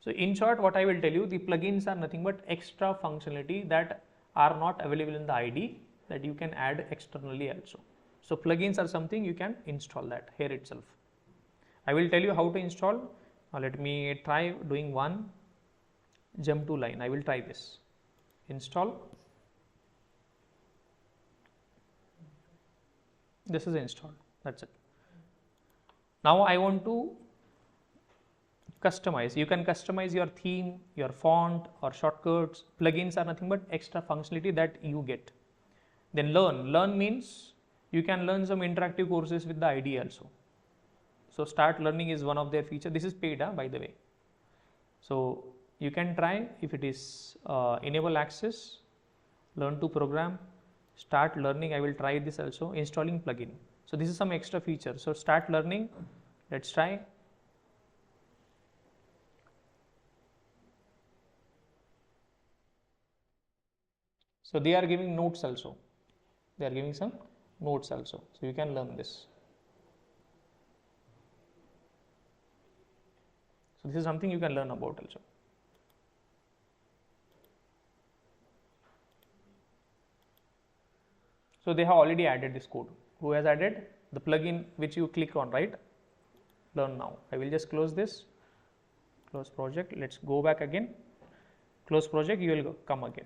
So in short, what I will tell you, the plugins are nothing but extra functionality that are not available in the ID, that you can add externally also. So plugins are something you can install that here itself. I will tell you how to install. Now let me try doing one jump to line. I will try this. Install. This is installed. That's it. Now I want to customize. You can customize your theme, your font, or shortcuts. Plugins are nothing but extra functionality that you get. Then learn. Learn means you can learn some interactive courses with the ID also. So start learning is one of their features. This is paid, by the way. So you can try if it is enable access, learn to program, start learning. I will try this also. Installing plugin. So this is some extra feature. So start learning. Let's try. So they are giving notes also. They are giving some notes also. So you can learn this. So this is something you can learn about also. So they have already added this code. Who has added? The plugin which you click on, right? Learn now. I will just close this. Close project. Let's go back again. Close project. You will come again.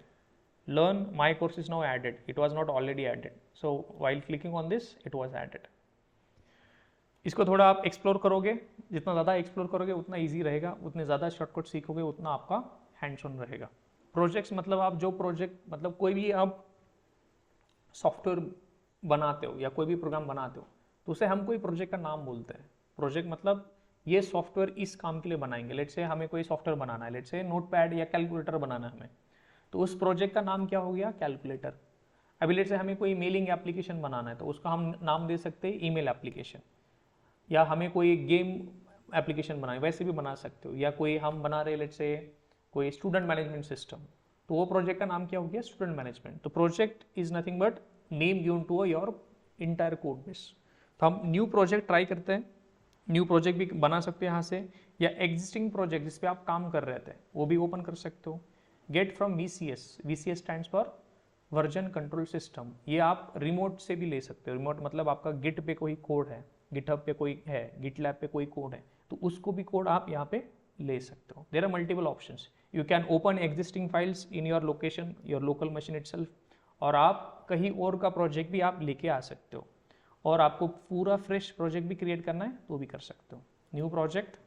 Learn my course is now added. It was not already added. So while clicking on this, it was added. इसको थोड़ा आप explore करोगे, जितना ज़्यादा explore करोगे उतना easy रहेगा, उतने ज़्यादा शॉर्टकट सीखोगे उतना आपका हैंड्स ऑन रहेगा. प्रोजेक्ट्स मतलब आप जो प्रोजेक्ट, मतलब कोई भी आप सॉफ्टवेयर बनाते हो या कोई भी प्रोग्राम बनाते हो तो उसे हम कोई प्रोजेक्ट का नाम बोलते हैं. प्रोजेक्ट मतलब ये सॉफ्टवेयर इस काम के लिए बनाएंगे. लेट्स से हमें कोई सॉफ्टवेयर बनाना है, लेट्स से नोटपैड या कैलकुलेटर बनाना है हमें, तो उस प्रोजेक्ट का नाम क्या हो गया? कैलकुलेटर. अभी लेट्स से हमें कोई मेलिंग एप्लीकेशन बनाना है तो उसका हम नाम दे सकते हैं ईमेल एप्लीकेशन. या हमें कोई गेम एप्लीकेशन बनाए वैसे भी बना सकते हो, या कोई हम बना रहे लेट्स से कोई स्टूडेंट मैनेजमेंट सिस्टम, तो वो प्रोजेक्ट का नाम क्या हो गया, स्टूडेंट मैनेजमेंट। तो project is nothing but name given to your entire code base. तो हम न्यू प्रोजेक्ट ट्राई करते हैं, न्यू प्रोजेक्ट भी बना सकते हो यहाँ से, या एग्जिस्टिंग प्रोजेक्ट जिस पे आप काम कर रहे थे वो भी ओपन कर सकते हो। Get from VCS, VCS stands for version control system, ये आप रिमोट से भी ले सकते हो। रिमोट मतलब आपका गिट पे कोई कोड है, गिटहब पे कोई है, गिटलैब पे कोई कोड है, तो उसको भी कोड आप यहाँ पे ले सकते हो। There are multiple options, you can open existing files in your location, your local machine itself, और आप कहीं और का प्रोजेक्ट भी आप लेके आ सकते हो, और आपको पूरा फ्रेश प्रोजेक्ट भी क्रिएट करना है तो भी कर सकते हो। न्यू प्रोजेक्ट,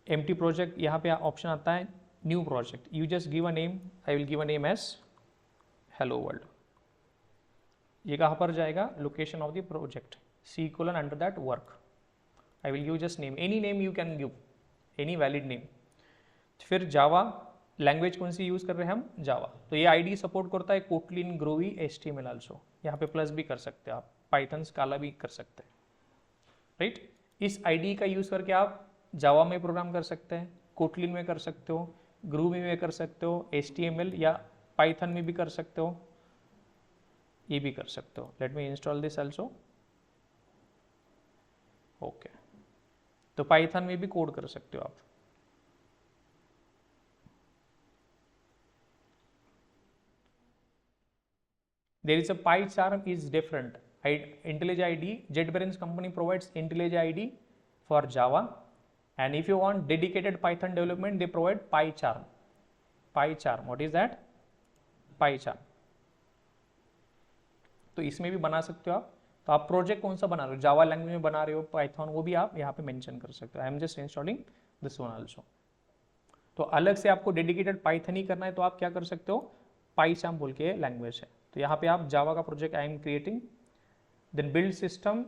एम्प्टी प्रोजेक्ट, यहाँ पे ऑप्शन आता है new project, you just give a name, I will give a name as hello world. ये कहाँ पर जाएगा, location of the project, C:, under that work, I will give just name, any name you can give, any valid name. फिर Java, language कौन सी use कर रहे हैं हम, जावा, तो ये आईडी सपोर्ट करता है कोटलिन, ग्रोवी, HTML आल्सो, यहाँ पे प्लस भी कर सकते हैं आप, पाइथन, स्काला भी कर सकते हैं, राइट। इस आईडी का यूज़ करके आप जावा में प्रोग्राम कर सकते हैं, कोटलिन में कर सकते हो, ग्रूवी में कर सकते हो, HTML या पाइथन में भी कर सकते हो, ये भी कर सकते हो। Let me install this also, okay. तो पाइथन में भी कोड कर सकते हो आप। There is a PyCharm is different. IntelliJ IDE, JetBrains company provides IntelliJ IDE for Java, and if you want dedicated Python development, they provide PyCharm. PyCharm, what is that? PyCharm. तो इसमें भी बना सकते हो आप। तो आप प्रोजेक्ट कौन सा बना रहे हो, जावा लैंग्वेज में बना रहे हो, पाइथन, वो भी आप यहाँ पे मेंशन कर सकते हो। I am just installing this one also. तो अलग से आपको डेडिकेटेड पाइथन ही करना है तो आप क्या कर सकते हो, PyCharm बोल के लैंग्वेज है, तो यहाँ पे आप जावा का project I am creating, then build system,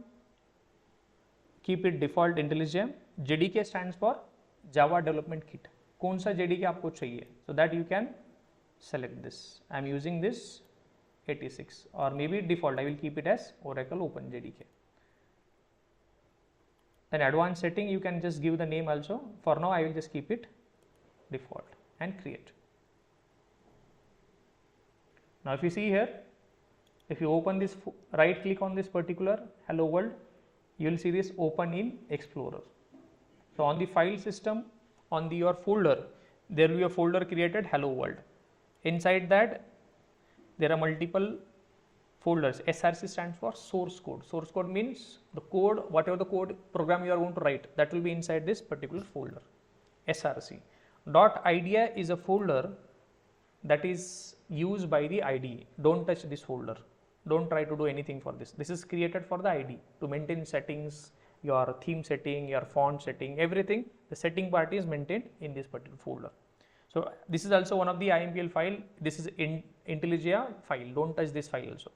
keep it default IntelliJ, JDK stands for Java development kit, कौन सा JDK आपको चाहिए, so that you can select this, I am using this 86, or maybe default I will keep it as Oracle OpenJDK. Then advanced setting you can just give the name also, for now I will just keep it default and create. Now if you see here, if you open this, right click on this particular hello world, you will see this open in Explorer. So on the file system, on your folder, there will be a folder created hello world. Inside that there are multiple folders. SRC stands for source code. Source code means the code, whatever the code program you are going to write, that will be inside this particular folder, SRC. .idea is a folder that is used by the IDE. Don't touch this folder. Don't try to do anything for this. This is created for the IDE to maintain settings, your theme setting, your font setting, everything. The setting part is maintained in this particular folder. So this is also one of the IMPL file. This is IntelliJ file. Don't touch this file also.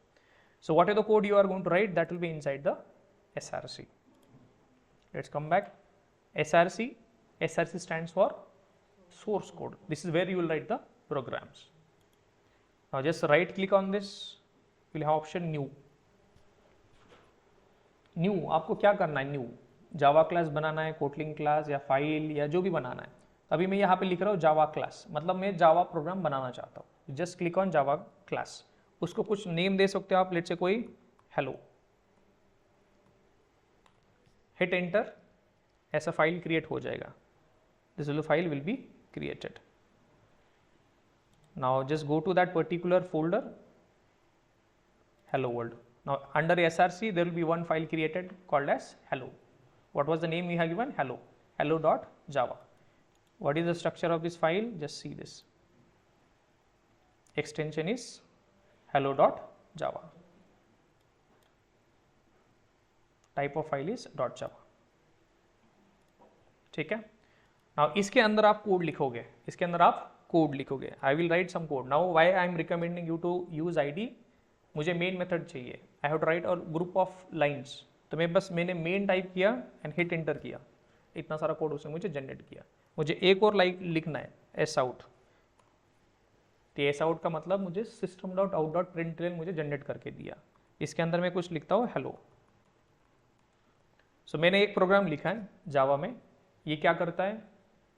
So whatever the code you are going to write, that will be inside the SRC. Let's come back. SRC. SRC stands for source code. This is where you will write the programs. Now just right click on this. You will have option new. New आपको क्या करना है, new Java class बनाना है, Kotlin class या file या जो भी बनाना है। अभी मैं यहाँ पे लिख रहा हूँ जावा क्लास, मतलब मैं जावा प्रोग्राम बनाना चाहता हूँ। Just click on Java class, उसको कुछ नेम दे सकते हो आप, लेट्स से कोई हेलो, हिट एंटर, ऐसा फाइल क्रिएट हो जाएगा। This file will be created. Now just go to that particular folder hello world. Now under SRC there will be one file created called as hello. What was the name we have given? Hello. Hello.java. What is the structure of this file? Just see this. Extension is hello.java. Type of file is .java. ठीक है। Now इसके अंदर आप code लिखोगे, इसके अंदर आप code लिखोगे। I will write some code. Now why I am recommending you to use ID? मुझे मेन मेथड चाहिए, I have to write a group of lines, तो मैंने मेन टाइप किया एंड हिट एंटर किया, इतना सारा कोड उसने मुझे जनरेट किया। मुझे एक और लाइन लिखना है एस आउट, तो एस आउट का मतलब मुझे system.out.println मुझे जनरेट करके दिया। इसके अंदर मैं कुछ लिखता हूँ हेलो, सो मैंने एक प्रोग्राम लिखा है जावा में, ये क्या करता है,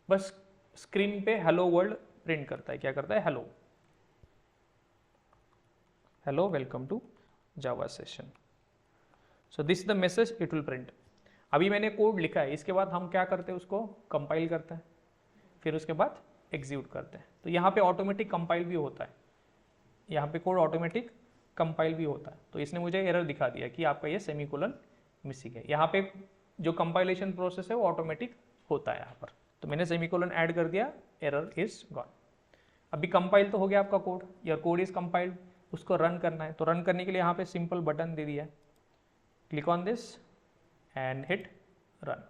बस स्क्रीन पे हेलो वर्ल्ड प्रिंट करता है। क्या करता है? Hello, hello welcome to Java session. So this is the message it will print. अभी मैंने कोड लिखा है, इसके बाद हम क्या करते हैं, उसको कंपाइल करते हैं, फिर उसके बाद एग्जीक्यूट करते हैं। तो यहाँ पे ऑटोमेटिक कंपाइल भी होता है, यहाँ पे कोड ऑटोमेटिक कंपाइल भी होता है। तो इसने मुझे एरर दिखा दिया कि आपका ये सेमीकोलन मिसिंग है। यहाँ पे जो कंपाइलेशन प्रोसेस है वो ऑटोमेटिक होता है यहाँ पर, तो मैंने सेमीकोलन ऐड कर दिया, एरर इज गॉन। अभी कंपाइल तो हो गया आपका code, your code is compiled, उसको रन करना है। तो रन करने के लिए यहाँ पे सिंपल बटन दे दिया है, click on this and hit run.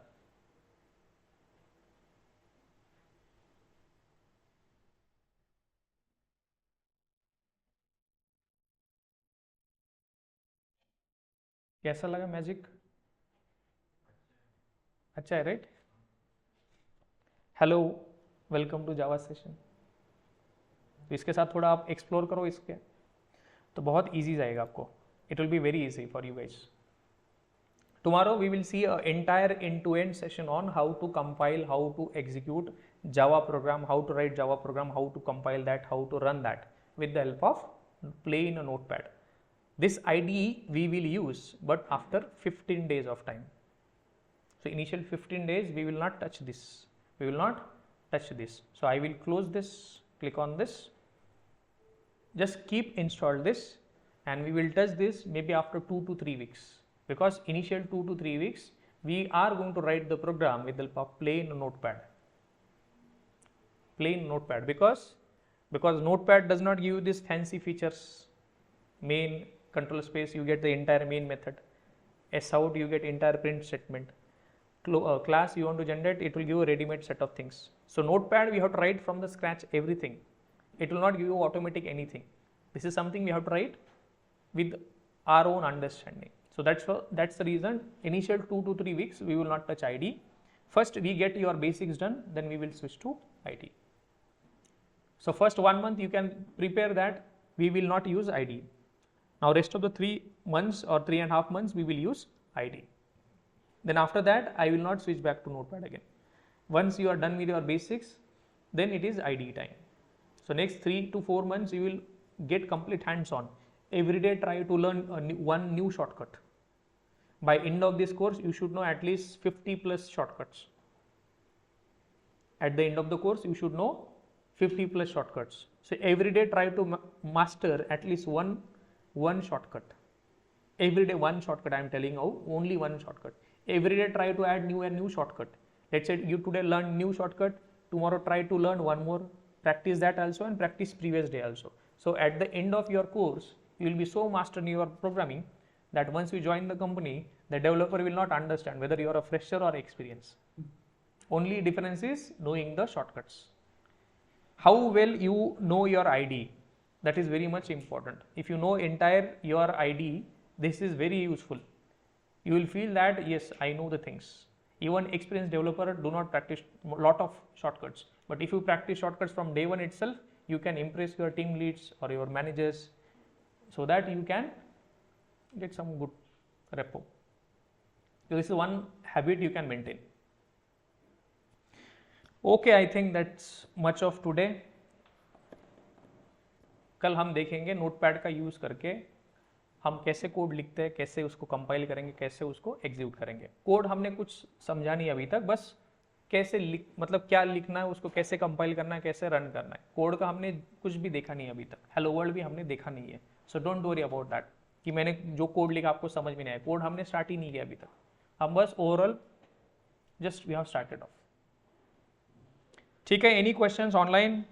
कैसा लगा मैजिक? अच्छा है, right? Hello welcome to Java session. तो इसके साथ थोड़ा आप एक्सप्लोर करो इसके, तो बहुत इजी जाएगा आपको। It will be very easy for you guys. Tomorrow we will see an entire end-to-end session on how to compile, how to execute Java program, how to write Java program, how to compile that, how to run that with the help of plain notepad. This IDE we will use, but after 15 days of time. So initial 15 days we will not touch this. We will not touch this. So I will close this, click on this. Just keep install this, and we will touch this maybe after 2 to 3 weeks. Because initial 2 to 3 weeks we are going to write the program with the help of plain notepad, because notepad does not give you this fancy features. Main control space, you get the entire main method. Sout, you get entire print statement. Class you want to generate, it will give you a ready-made set of things. So notepad we have to write from the scratch everything. It will not give you automatic anything. This is something we have to write with our own understanding. So that's the reason initial 2 to 3 weeks we will not touch IDE. First we get your basics done, then we will switch to IDE. So first 1 month you can prepare that we will not use IDE. Now rest of the 3 months or 3.5 months we will use IDE. Then after that I will not switch back to Notepad again. Once you are done with your basics, then it is IDE time. So next 3 to 4 months you will get complete hands-on. Every day try to learn one new shortcut. By end of this course you should know at least 50 plus shortcuts. At the end of the course you should know 50 plus shortcuts. So every day try to master at least one shortcut. Every day one shortcut, I am telling you, only one shortcut. Every day try to add new shortcut. Let's say you today learn new shortcut, tomorrow try to learn one more, practice that also and practice previous day also. So at the end of your course you will be so mastered in your programming that once you join the company, the developer will not understand whether you are a fresher or experienced. Only difference is knowing the shortcuts. How well you know your IDE, that is very much important. If you know entire your IDE, this is very useful. You will feel that yes, I know the things. Even experienced developer do not practice lot of shortcuts, but if you practice shortcuts from day one itself, you can impress your team leads or your managers, so that you can get some good repo. So this is one habit you can maintain. Okay, I think that's much of today. कल हम देखेंगे notepad का use करके हम कैसे code लिखते हैं, कैसे उसको कंपाइल करेंगे, कैसे उसको एग्जीक्यूट करेंगे। कोड हमने कुछ समझा नहीं अभी तक, बस कैसे मतलब क्या लिखना है, उसको कैसे कंपाइल करना है, कैसे रन करना है। कोड का हमने कुछ भी देखा नहीं अभी तक, हेलो वर्ल्ड भी हमने देखा नहीं है। So don't worry about that कि मैंने जो कोड लिखा आपको समझ में नहीं आया। कोड हमने स्टार्ट ही नहीं किया अभी तक, हम बस overall just we have started off. ठीक है, एनी क्वेश्चंस ऑनलाइन?